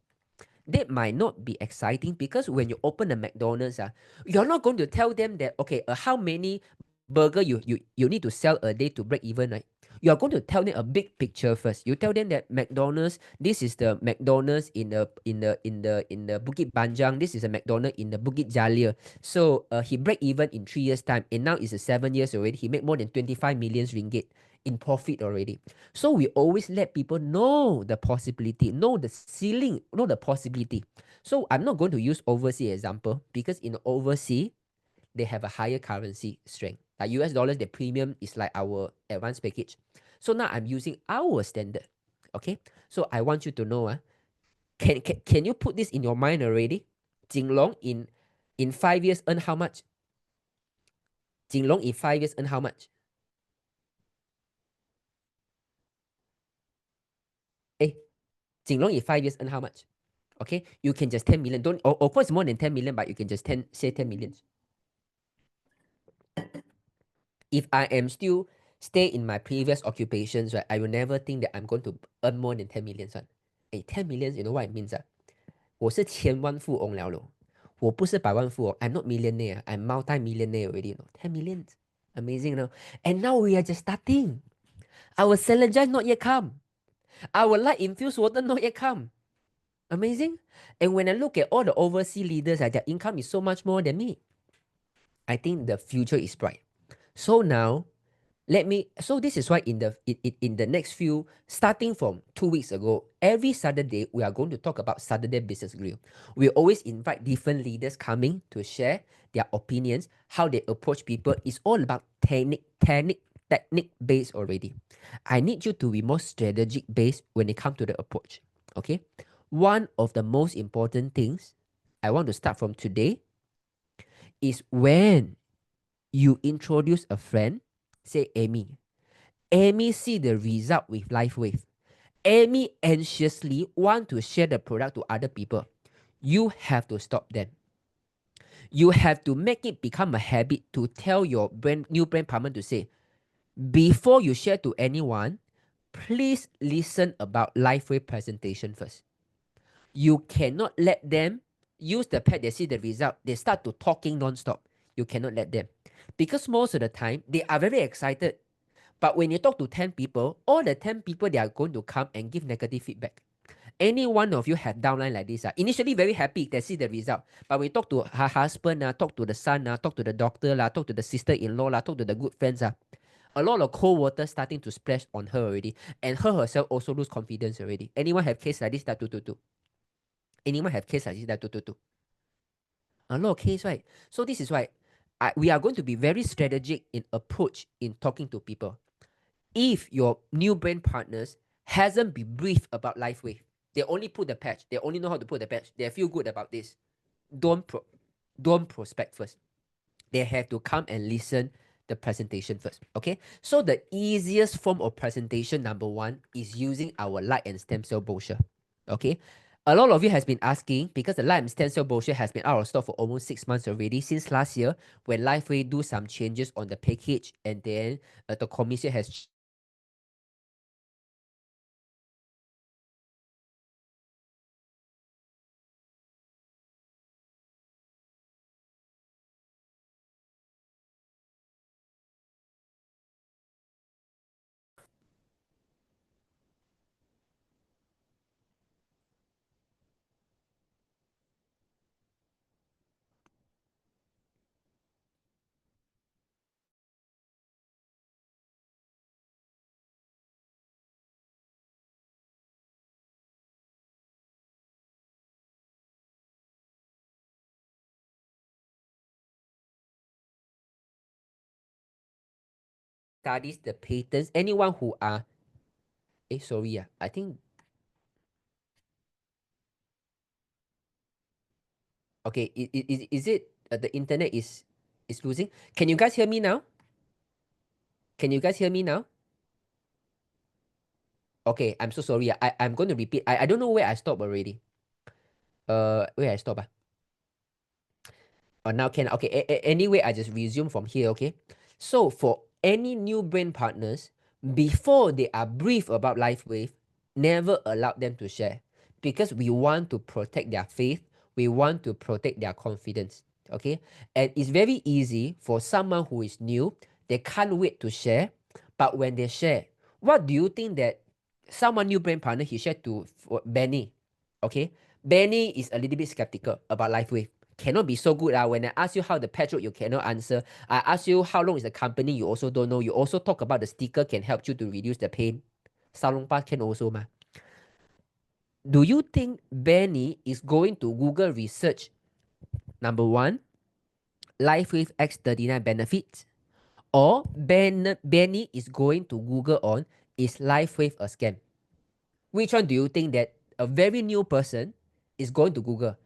That might not be exciting, because when you open a McDonald's, you're not going to tell them that, okay, how many burger you need to sell a day to break even, right? You're going to tell them a big picture first. You tell them that McDonald's, this is the McDonald's in the Bukit Panjang. This is a McDonald's in the Bukit Jalil. So he break even in 3 years time, and now it's 7 years already. He made more than 25 million ringgit in profit already. So we always let people know the possibility, know the ceiling, know the possibility. So I'm not going to use overseas example, because in overseas, they have a higher currency strength. Like US dollars, the premium is like our advanced package. So now I'm using our standard. Okay. So I want you to know, can you put this in your mind already? Jinlong in 5 years earn how much? Jinlong in 5 years earn how much? Jinlong in 5 years earn how much? Okay, you can just 10 million. Don't, of course, more than 10 million, but you can just say 10 million. If I am still stay in my previous occupations, right, I will never think that I'm going to earn more than 10 million. 10 million, you know what it means? 我是千万富翁了咯，我不是百万富翁。I'm not millionaire. I'm multi-millionaire already. 10 million, amazing, no? And now we are just starting. Our Challenger not yet come. Our light infused water not yet come. Amazing. And when I look at all the overseas leaders, their income is so much more than me. I think the future is bright. So now, So this is why in the next few, starting from 2 weeks ago, every Saturday, we are going to talk about Saturday Business Grill. We always invite different leaders coming to share their opinions, how they approach people. It's all about technique based already. I need you to be more strategic based when it comes to the approach. Okay. One of the most important things I want to start from today is when you introduce a friend, say Amy. Amy see the result with LifeWave. Amy anxiously want to share the product to other people. You have to stop them. You have to make it become a habit to tell your new brand partner to say, before you share to anyone, please listen about LifeWave presentation first. You cannot let them use the pad, they see the result, they start to talking non-stop. You cannot let them. Because most of the time, they are very excited. But when you talk to 10 people, all the 10 people, they are going to come and give negative feedback. Any one of you have downline like this, initially very happy, they see the result. But when you talk to her husband, talk to the son, talk to the doctor, talk to the sister-in-law, talk to the good friends, a lot of cold water starting to splash on her already. And her herself also lose confidence already. Anyone have case like this? Anyone have case like this? A lot of case, right? So this is why we are going to be very strategic in approach in talking to people. If your new brand partners hasn't been briefed about LifeWave, they only put the patch, they only know how to put the patch, they feel good about this, don't prospect first. They have to come and listen the presentation first. Okay, so the easiest form of presentation, number one, is using our light and stem cell brochure. Okay, a lot of you has been asking, because the light and stem cell brochure has been out of stock for almost 6 months already, since last year when LifeWave do some changes on the package, and then the commission has studies the patents. Anyone who are I think okay, is it the internet is losing? Can you guys hear me now? Can you guys hear me now? Okay, I'm so sorry. I'm going to repeat. I don't know where I stopped already. Where I stop? Oh, now can. Okay, anyway, I just resume from here, okay? So for any new brand partners, before they are briefed about LifeWave, never allow them to share, because we want to protect their faith. We want to protect their confidence, okay? And it's very easy for someone who is new, they can't wait to share. But when they share, what do you think that someone new brand partner, he shared to Benny, okay? Benny is a little bit skeptical about LifeWave. Cannot be so good. When I ask you how the petrol, you cannot answer. I ask you how long is the company, you also don't know. You also talk about the sticker can help you to reduce the pain. Salong pa can also ma. Do you think Benny is going to Google research, number one, LifeWave X39 benefits? Or Benny is going to Google on, is LifeWave a scam? Which one do you think that a very new person is going to Google?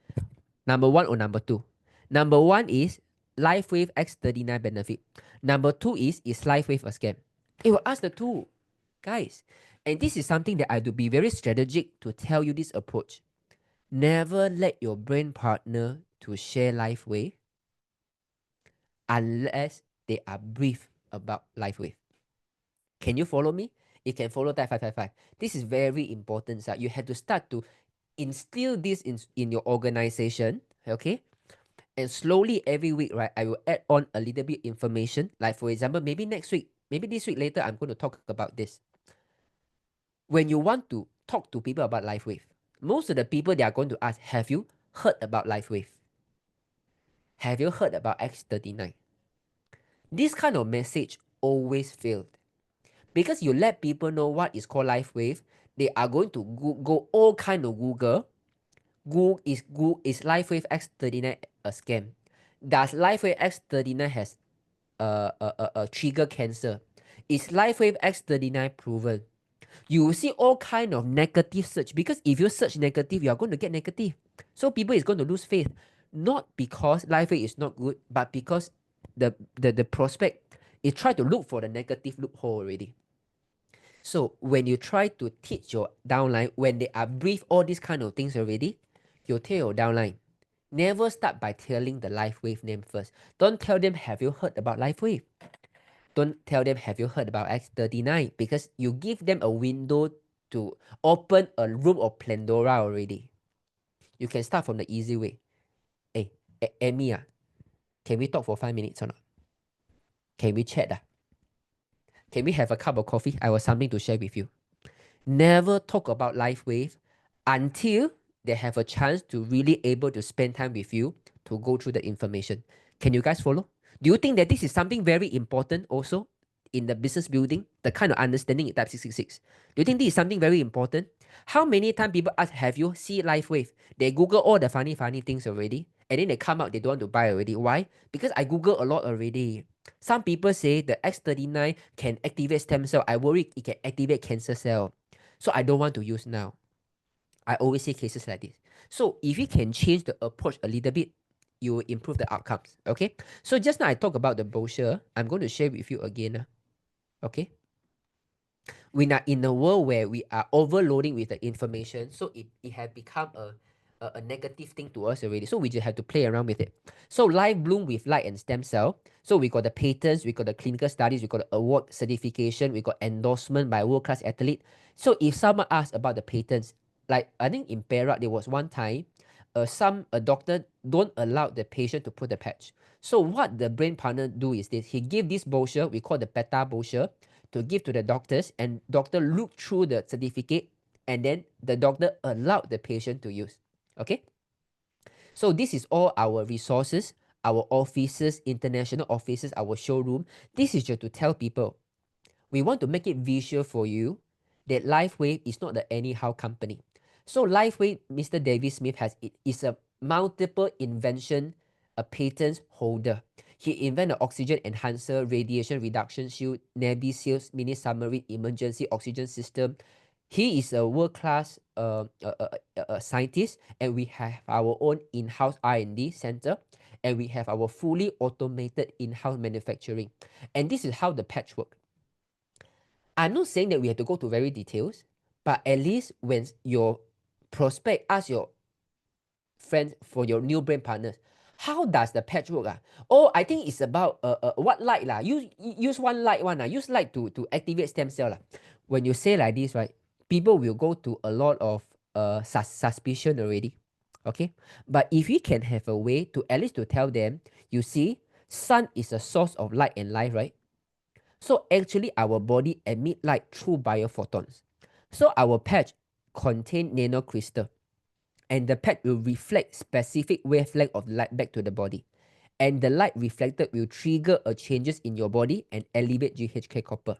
Number one or number two? Number one is LifeWave X39 benefit. Number two is LifeWave a scam? It will ask the two, guys. And this is something that I do be very strategic to tell you this approach. Never let your brain partner to share LifeWave unless they are briefed about LifeWave. Can you follow me? You can follow that 555. This is very important. You have to start to instill this in your organization, okay? And slowly every week, right, I will add on a little bit information. Like for example, maybe next week, maybe this week later, I'm going to talk about this. When you want to talk to people about LifeWave, most of the people, they are going to ask, have you heard about LifeWave? Have you heard about X39? This kind of message always failed. Because you let people know what is called life wave, they are going to go all kind of Google. Is life wave X39 a scam? Does life wave X39 has trigger cancer? Is life wave X39 proven? You will see all kind of negative search, because if you search negative, you are going to get negative. So people is going to lose faith, not because life wave is not good, but because the prospect is try to look for the negative loophole already. So when you try to teach your downline, when they are brief all these kind of things already, you tell your downline, never start by telling the life wave name first. Don't tell them, have you heard about life wave? Don't tell them, have you heard about X39? Because you give them a window to open a room of Pandora already. You can start from the easy way. Hey, Amy, can we talk for 5 minutes or not? Can we chat? Can we have a cup of coffee? I have something to share with you. Never talk about life wave until they have a chance to really able to spend time with you to go through the information. Can you guys follow? Do you think that this is something very important also in the business building, the kind of understanding in type 666? Do you think this is something very important? How many times people ask, have you seen life wave? They Google all the funny things already, and then they come out, they don't want to buy already. Why? Because I Google a lot already. Some people say the X39 can activate stem cell. I worry it can activate cancer cell. So I don't want to use now. I always see cases like this. So if you can change the approach a little bit, you will improve the outcomes. Okay. So just now I talked about the brochure. I'm going to share with you again. Okay. We are in a world where we are overloading with the information. So it has become a negative thing to us already. So we just have to play around with it. So live bloom with light and stem cell. So we got the patents, we got the clinical studies, we got the award certification, we got endorsement by world-class athlete. So if someone asks about the patents, like I think in Perak, there was one time, a doctor don't allow the patient to put the patch. So what the brain partner do is this: he give this brochure, we call the PETA brochure, to give to the doctors, and doctor look through the certificate, and then the doctor allowed the patient to use. Okay. So this is all our resources, our offices, international offices, our showroom. This is just to tell people, we want to make it visual for you that LifeWave is not the anyhow company. So LifeWave, Mr. David Smith is a multiple invention, a patent holder. He invented oxygen enhancer, radiation reduction shield, Navy SEALs mini submarine emergency oxygen system. He is a world-class scientist, and we have our own in-house R&D center, and we have our fully automated in-house manufacturing. And this is how the patch works. I'm not saying that we have to go to very details, but at least when your prospect asks your friends for your new brand partners, how does the patch work? Oh, I think it's about what light lah. Use one light one. Use light to activate stem cell. When you say like this, right, people will go to a lot of suspicion already. Okay. But if you can have a way to at least to tell them, you see, sun is a source of light and life, right? So actually our body emit light through biophotons. So our patch contain nanocrystal, and the patch will reflect specific wavelength of light back to the body. And the light reflected will trigger a changes in your body and elevate GHK copper.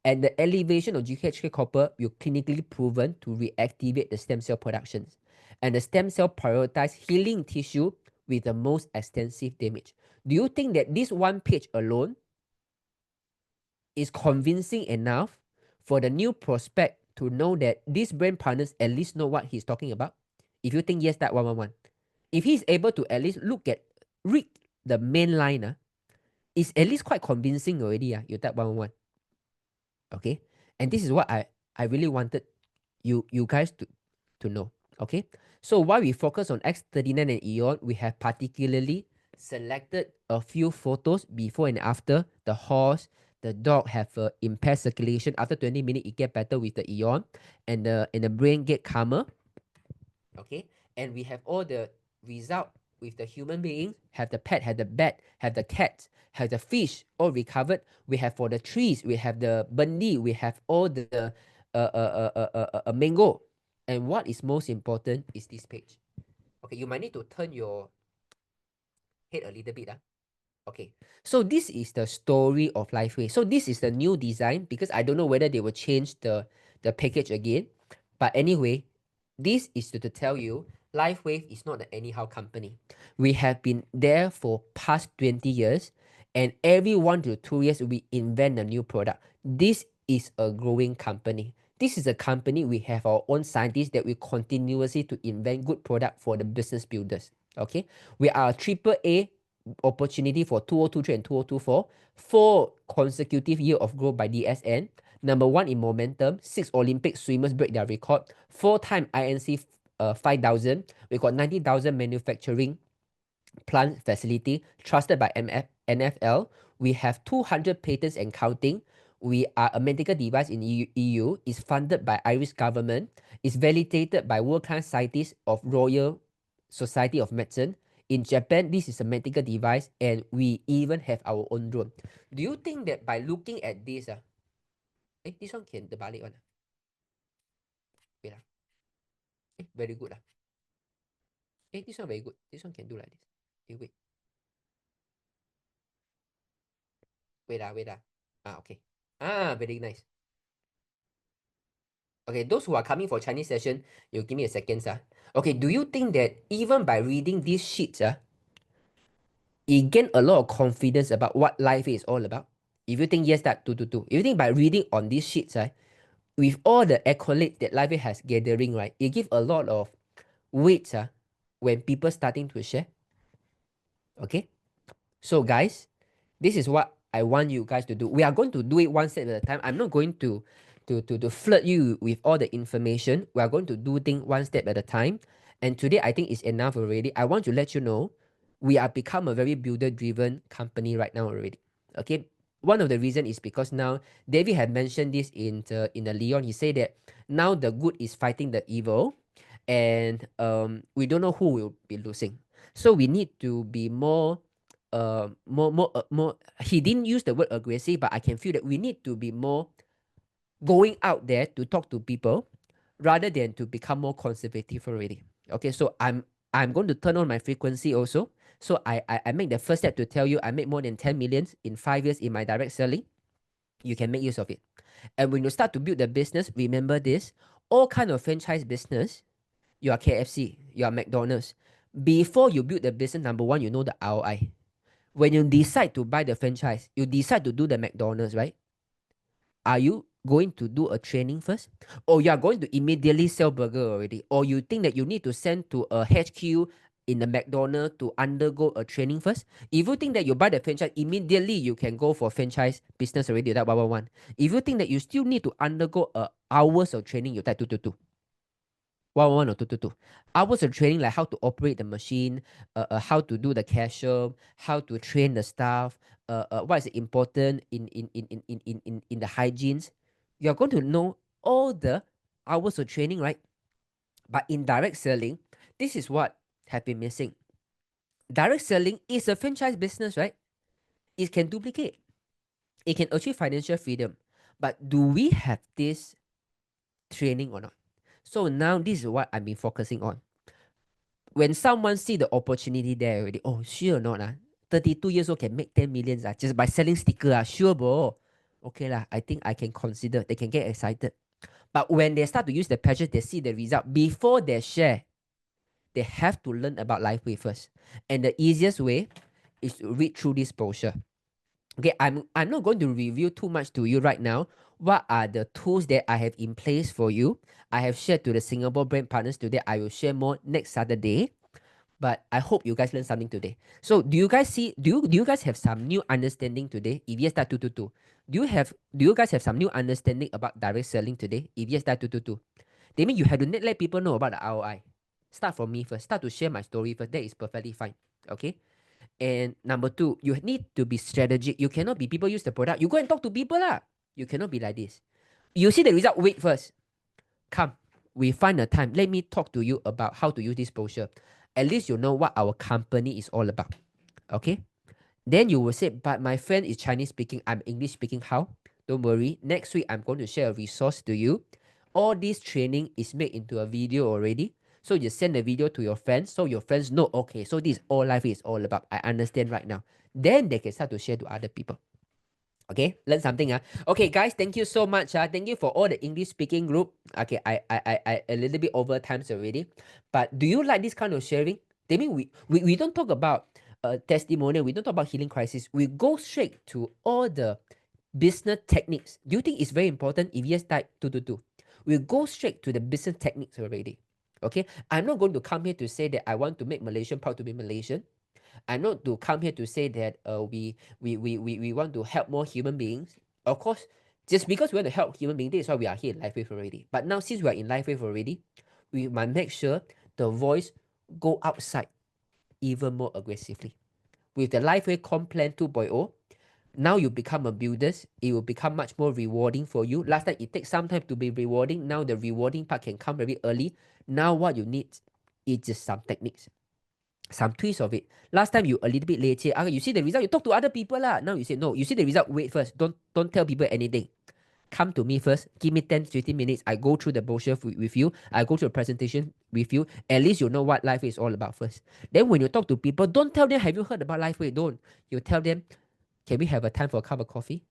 And the elevation of GHK copper will clinically proven to reactivate the stem cell productions. And the stem cell prioritize healing tissue with the most extensive damage. Do you think that this one page alone is convincing enough for the new prospect to know that these brand partners at least know what he's talking about? If you think yes, that 111. If he's able to at least read the main line, it's at least quite convincing already. You type 111. Okay? And this is what I really wanted you guys to know. Okay? So while we focus on X39 and Eon, we have particularly selected a few photos before and after. The horse, the dog have impaired circulation. After 20 minutes, it get better with the Eon, and the brain get calmer. Okay, and we have all the result with the human beings. Have the pet, have the bat, have the cat, have the fish, all recovered. We have for the trees, we have the bendi, we have all the mango. And what is most important is this page. Okay, you might need to turn your head a little bit. Okay, so this is the story of LifeWay. So this is the new design because I don't know whether they will change the package again. But anyway, this is to tell you LifeWave is not an anyhow company. We have been there for past 20 years, and every 1 to 2 years we invent a new product. This is a growing company. This is a company we have our own scientists that we continuously to invent good product for the business builders. Okay, we are a triple A opportunity for 2023 and 2024, 4 consecutive year of growth by DSN. Number 1 in momentum, 6 Olympic swimmers break their record, 4-time INC 5,000. We got 90,000 manufacturing plant facility trusted by NFL. We have 200 patents and counting. We are a medical device in EU. Is funded by Irish government. Is validated by world-class scientists of Royal Society of Medicine. In Japan, this is a medical device, and we even have our own drone. Do you think that by looking at this, this one can terbalik one. Wait very good this one very good. This one can do like this. Wait. Wait okay. Very nice. Okay, those who are coming for Chinese session, you give me a second, Okay, do you think that even by reading these sheets, it gain a lot of confidence about what life is all about? If you think yes, that 222. If you think by reading on these sheets, with all the accolades that life has gathering, right, it give a lot of weight when people starting to share. Okay, so guys, this is what I want you guys to do. We are going to do it one step at a time. I'm not going to flirt you with all the information. We are going to do things one step at a time. And today, I think it's enough already. I want to let you know we are become a very builder-driven company right now already. Okay, one of the reason is because now David had mentioned this in the Leon. He said that now the good is fighting the evil, and we don't know who will be losing. So we need to be more. He didn't use the word aggressive, but I can feel that we need to be more going out there to talk to people rather than to become more conservative already. Okay, so I'm going to turn on my frequency also. So I make the first step to tell you I make more than 10 million in 5 years in my direct selling. You can make use of it. And when you start to build the business, remember this, all kind of franchise business, you are KFC, you are McDonald's. Before you build the business, number 1, you know the ROI. When you decide to buy the franchise, you decide to do the McDonald's, right? Are you going to do a training first? Or you are going to immediately sell burger already? Or you think that you need to send to a HQ in the McDonald's to undergo a training first? If you think that you buy the franchise, immediately you can go for franchise business already, that 111. If you think that you still need to undergo hours of training, you type 222. 111 or 222. Hours of training, like how to operate the machine, how to do the cashier, how to train the staff, what is important in the hygienes. You're going to know all the hours of training, right? But in direct selling, this is what have been missing. Direct selling is a franchise business, right? It can duplicate. It can achieve financial freedom. But do we have this training or not? So now this is what I've been focusing on. When someone see the opportunity there already, oh, sure or not, 32 years old can make 10 million just by selling sticker, sure bro. Okay lah, I think I can consider. They can get excited. But when they start to use the package, they see the result. Before they share, they have to learn about LifeWay first. And the easiest way is to read through this brochure. Okay, I'm not going to review too much to you right now. What are the tools that I have in place for you? I have shared to the Singapore brand partners today. I will share more next Saturday. But I hope you guys learned something today. So do you guys see? Do you guys have some new understanding today? If yes, that 222. Do you guys have some new understanding about direct selling today? If yes, that 222. That means you have to let people know about the ROI. Start from me first. Start to share my story first. That is perfectly fine. Okay. And number 2, you need to be strategic. You cannot be people use the product. You go and talk to people lah. You cannot be like this. You see the result. Wait first. Come, we find a time. Let me talk to you about how to use this brochure. At least you know what our company is all about. Okay? Then you will say, but my friend is Chinese speaking. I'm English speaking. How? Don't worry. Next week, I'm going to share a resource to you. All this training is made into a video already. So you send the video to your friends so your friends know, okay, so this is all life is all about. I understand right now. then they can start to share to other people. Okay, learn something. Okay, guys, thank you so much. Thank you for all the English speaking group. Okay, I a little bit over times already. But do you like this kind of sharing? They mean we don't talk about testimonial, we don't talk about healing crisis. We go straight to all the business techniques. Do you think it's very important? If yes, type 222. We go straight to the business techniques already. Okay, I'm not going to come here to say that I want to make Malaysian proud to be Malaysian. I'm not to come here to say that we want to help more human beings. Of course, just because we want to help human beings, this is why we are here in LifeWave already. But now since we are in LifeWave already, we must make sure the voice go outside even more aggressively. With the LifeWave Com Plan 2.0, now you become a builder. It will become much more rewarding for you. Last time it takes some time to be rewarding. Now the rewarding part can come very early. Now what you need is just some techniques, some twists of it. Last time you a little bit later. You see the result, you talk to other people lah. Now you say no, you see the result, wait first. Don't tell people anything. Come to me first. Give me 10-15 minutes. I go through the brochure with you. I go through the presentation with you. At least you know what life is all about first. Then when you talk to people, don't tell them, have you heard about LifeWay? Don't. You tell them, can we have a time for a cup of coffee?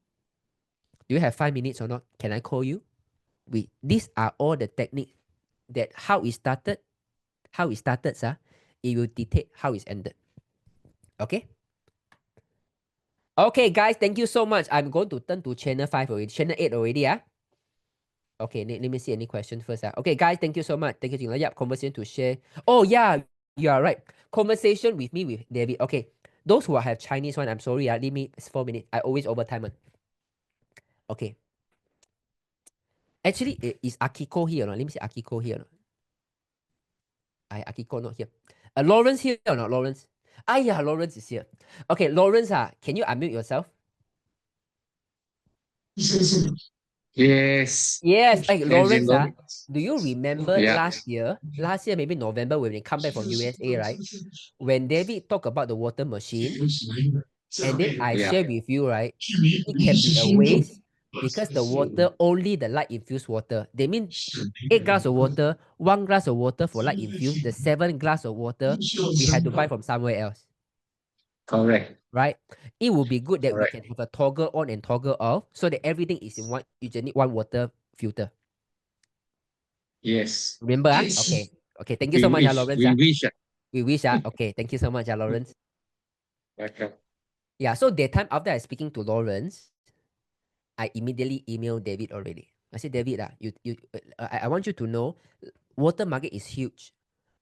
Do you have 5 minutes or not? Can I call you? These are all the techniques that how it started, it will dictate how it's ended. Okay? Okay, guys, thank you so much. I'm going to turn to channel 5 already, channel 8 already. Okay, let me see any questions first. Okay, guys, thank you so much. Thank you, Jinlong. Yep, conversation to share. Oh, yeah, you are right. Conversation with me, with David. Okay, those who have Chinese one, I'm sorry. Leave me 4 minutes. I always overtime. Okay. Actually, is Akiko here or not? Let me see Akiko here or not. Akiko not here. Lawrence here or not? Lawrence? Yeah, Lawrence is here. Okay, Lawrence, can you unmute yourself? Yes. Yes. Hey, Lawrence, Jinlong. do you remember last year, maybe November, when they come back from USA, right? When David talked about the water machine, and then I share with you, right? It can be a waste because the water, only the light infused water. They mean 8 glass of water, 1 glass of water for light infused, the 7 glass of water we had to buy from somewhere else. Correct. Right? It would be good that Correct. we can have a toggle on and toggle off so that everything is in one. You just need one water filter. Yes. Remember? Okay. Okay. Thank you We so much, wish. Lawrence. We wish. We wish. Okay. Thank you so much, Lawrence. Welcome. Yeah. So that time after I speaking to Lawrence, I immediately emailed David already. I said, David, I want you to know, water market is huge,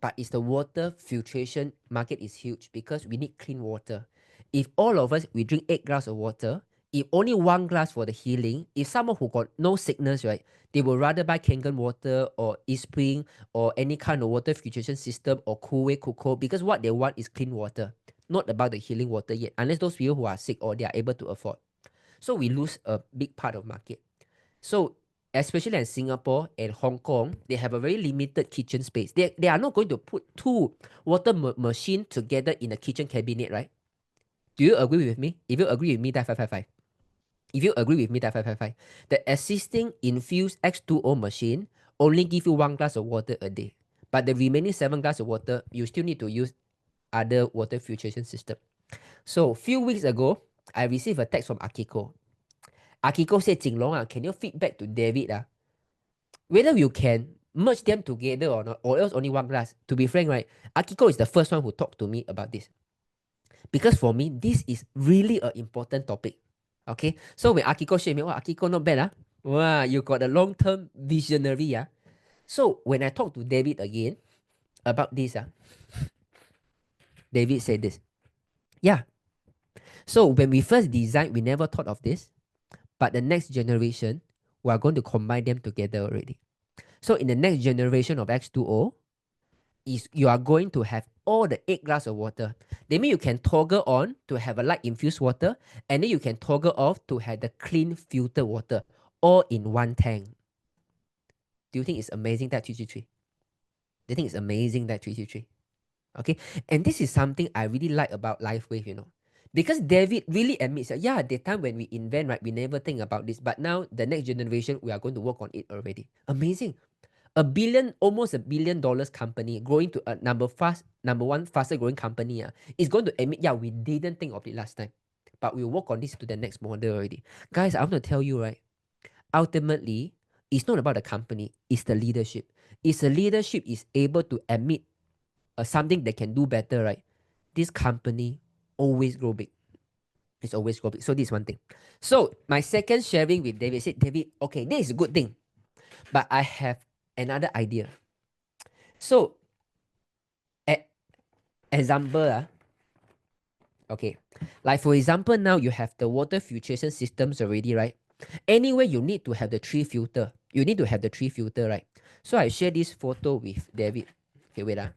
but it's the water filtration market is huge because we need clean water. If all of us, we drink 8 glass of water, if only 1 glass for the healing, if someone who got no sickness, right, they will rather buy Kangen water or East Spring or any kind of water filtration system or Kuwait Kuko because what they want is clean water, not about the healing water yet, unless those people who are sick or they are able to afford. So we lose a big part of market. So especially in Singapore and Hong Kong, they have a very limited kitchen space. They are not going to put 2 water machine together in a kitchen cabinet, right? Do you agree with me? If you agree with me, that 555. If you agree with me, that 555. The existing infused X2O machine only give you 1 glass of water a day. But the remaining 7 glass of water, you still need to use other water filtration system. So few weeks ago, I received a text from Akiko. Akiko said, Jinlong, can you feedback to David whether you can merge them together or not, or else only 1 glass? To be frank, right, Akiko is the first one who talked to me about this. Because for me, this is really an important topic. Okay, so when Akiko shared me, Akiko not bad. Wow, you got a long-term visionary. So when I talk to David again about this, David said this. Yeah. So when we first designed, we never thought of this. But the next generation, we are going to combine them together already. So in the next generation of X2O, you are going to have all the 8 glass of water. That means you can toggle on to have a light infused water, and then you can toggle off to have the clean filtered water, all in one tank. Do you think it's amazing, that 333? Do you think it's amazing, that 333? Okay, and this is something I really like about LifeWave, because David really admits that, the time when we invent, right, we never think about this, but now the next generation, we are going to work on it already. Amazing. almost $1 billion company growing to a number one faster growing company is going to admit, yeah, we didn't think of it last time, but we'll work on this to the next model already. Guys, I'm going to tell you, right? Ultimately, it's not about the company, it's the leadership. If the leadership is able to admit something they can do better, right? This company always grow big. It's always grow big. So this is one thing. So my second sharing with David said, David, okay, this is a good thing, but I have another idea. So, example, okay, like for example, now you have the water filtration systems already, right? Anyway, you need to have the tree filter. You need to have the tree filter, right? So I share this photo with David. Okay, wait. Wait.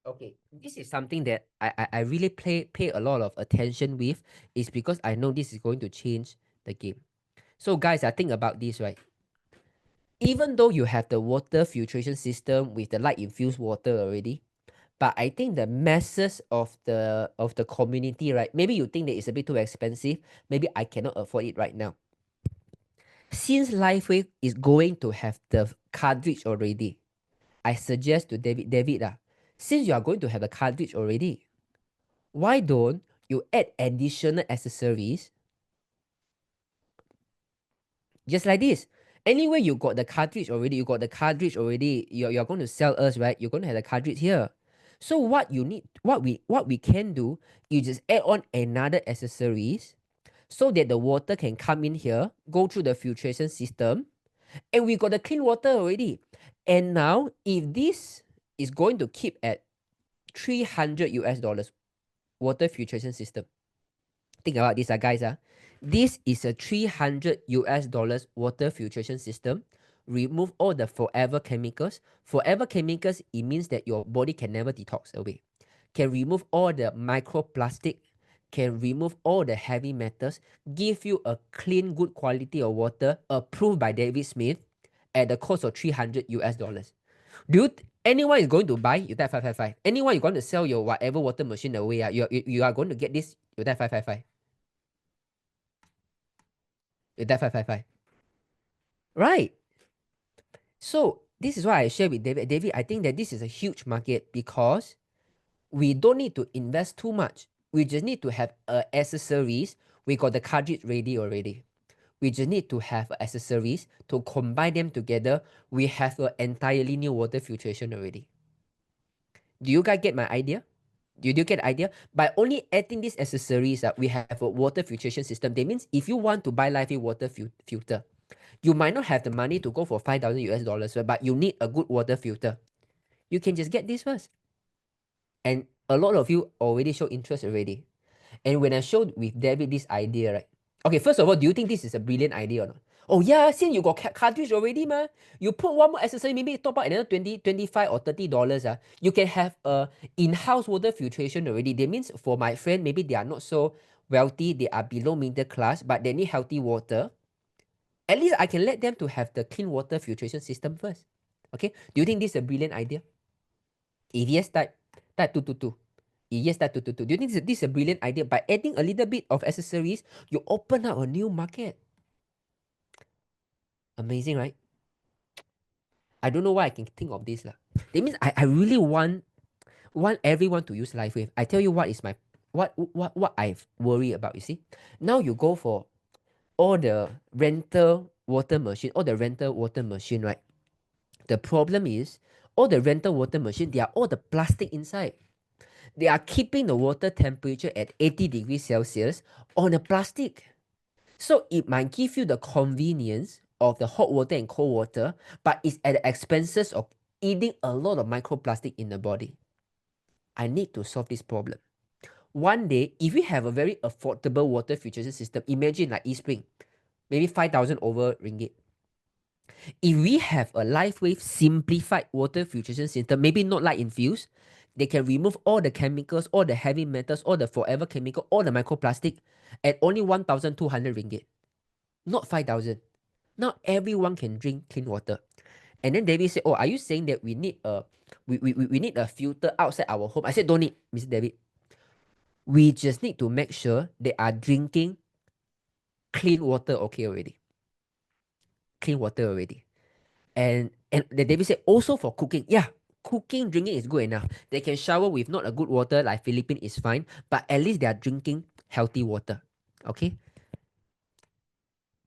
Okay, this is something that I really pay a lot of attention with, is because I know this is going to change the game. So guys, I think about this, right? Even though you have the water filtration system with the light infused water already, but I think the masses of the community, right? Maybe you think that it's a bit too expensive. Maybe I cannot afford it right now. Since Lifeway is going to have the cartridge already, I suggest to David, since you are going to have the cartridge already, why don't you add additional accessories? Just like this. Anyway, you got the cartridge already. You're going to sell us, right? You're going to have the cartridge here. So what we can do, you just add on another accessories so that the water can come in here, go through the filtration system, and we got the clean water already. And now, if this is going to keep at $300 water filtration system, think about this, guys. This is a $300 water filtration system. Remove all the forever chemicals. Forever chemicals, it means that your body can never detox away. Can remove all the microplastic, can remove all the heavy metals, give you a clean, good quality of water approved by David Smith at the cost of $300. Dude, anyone is going to buy, you type 555. Anyone you're going to sell your whatever water machine away, you are going to get this, you type 555. You type 555. Right. So this is why I share with David. David, I think that this is a huge market because we don't need to invest too much. We just need to have accessories. We got the cartridge ready already. We just need to have accessories to combine them together. We have an entirely new water filtration already. Do you guys get my idea? Do you get the idea? By only adding these accessories, we have a water filtration system. That means if you want to buy Lifeway water filter, you might not have the money to go for $5,000, but you need a good water filter. You can just get this first. And a lot of you already show interest already. And when I showed with David this idea, right? Okay, first of all, do you think this is a brilliant idea or not? Oh yeah, since you got cartridge already, man. You put one more accessory, maybe top up another 20, 25 or $30. You can have a in-house water filtration already. That means for my friend, maybe they are not so wealthy, they are below middle class, but they need healthy water. At least I can let them to have the clean water filtration system first. Okay? Do you think this is a brilliant idea? If yes, type 222. If yes, type 222. Do you think this is a brilliant idea? By adding a little bit of accessories, you open up a new market. Amazing, right? I don't know why I can think of this. That means I really want everyone to use Lifeway. I tell you what is my what I worry about, you see. Now you go for all the rental water machine, right? The problem is all the rental water machine, they are all the plastic inside. They are keeping the water temperature at 80 degrees Celsius on a plastic. So it might give you the convenience of the hot water and cold water, but it's at the expenses of eating a lot of microplastic in the body. I need to solve this problem. One day, if we have a very affordable water filtration system, imagine like East Spring. maybe 5,000 over ringgit. If we have a LifeWave simplified water filtration system, maybe not light infused, they can remove all the chemicals, all the heavy metals, all the forever chemical, all the microplastic at only 1,200 ringgit. Not 5,000. Now everyone can drink clean water. And then David said, oh, are you saying that we need a filter outside our home? I said, don't need, Mr. David. We just need to make sure they are drinking clean water already. Clean water already. And the David said, also for cooking. Yeah, cooking, drinking is good enough. They can shower with not a good water like Philippines is fine, but at least they are drinking healthy water. Okay?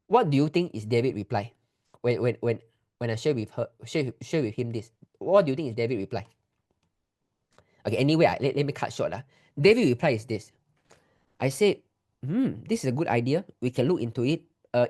What do you think is David reply? When I share with him this, what do you think is David reply? Okay, anyway, let me cut short. David reply is this. I said, this is a good idea. We can look into it.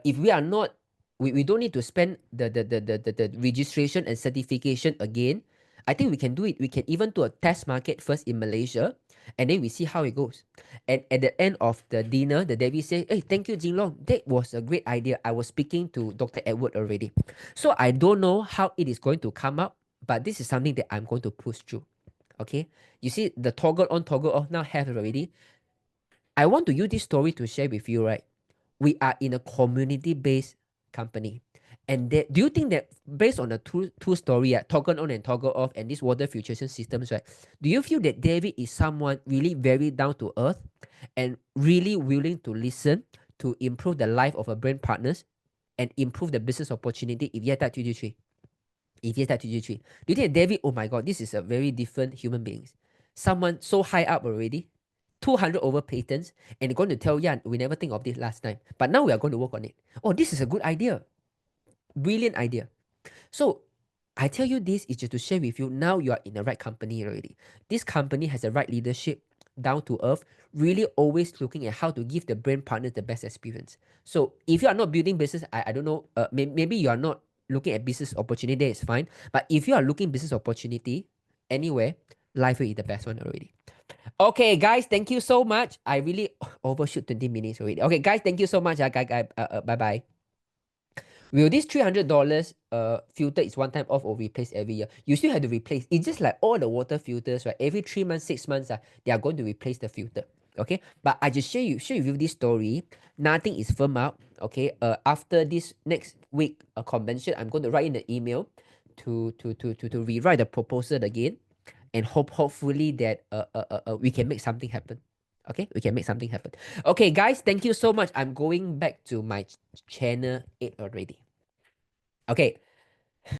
If we are not, we don't need to spend the registration and certification again. I think we can do it. We can even do a test market first in Malaysia, and then we see how it goes. And at the end of the dinner, the David said, hey, thank you, Jinlong. That was a great idea. I was speaking to Dr. Edward already. So I don't know how it is going to come up, but this is something that I'm going to push through. Okay? You see the toggle on, toggle off now have it already. I want to use this story to share with you, right? We are in a community-based company. And do you think that based on the two story, toggle on and toggle off, and this water filtration systems, right? Do you feel that David is someone really very down to earth and really willing to listen to improve the life of our brand partners and improve the business opportunity if you that 223? If you that 223. Do you think David, oh my God, this is a very different human being. Someone so high up already, 200 over patents, and they're going to tell Yan, we never think of this last time, but now we are going to work on it. Oh, this is a good idea. Brilliant idea. So I tell you this is just to share with you, now you are in the right company already. This company has the right leadership, down to earth, really always looking at how to give the brand partners the best experience. So if you are not building business, I don't know, maybe you are not looking at business opportunity, it's fine. But if you are looking business opportunity anywhere, LifeWave is the best one already. Okay, guys, thank you so much. I really overshoot 20 minutes already. Okay, guys, thank you so much. Bye-bye. Will this $300 filter is one time off or replace every year? You still have to replace. It's just like all the water filters, right? Every 3 months, 6 months, they are going to replace the filter. Okay, but I just share with you this story. Nothing is firm out. Okay, after this next week convention, I'm going to write in the email to rewrite the proposal again, and hopefully that we can make something happen. Okay, we can make something happen. Okay, guys, thank you so much. I'm going back to my channel 8 already. Okay,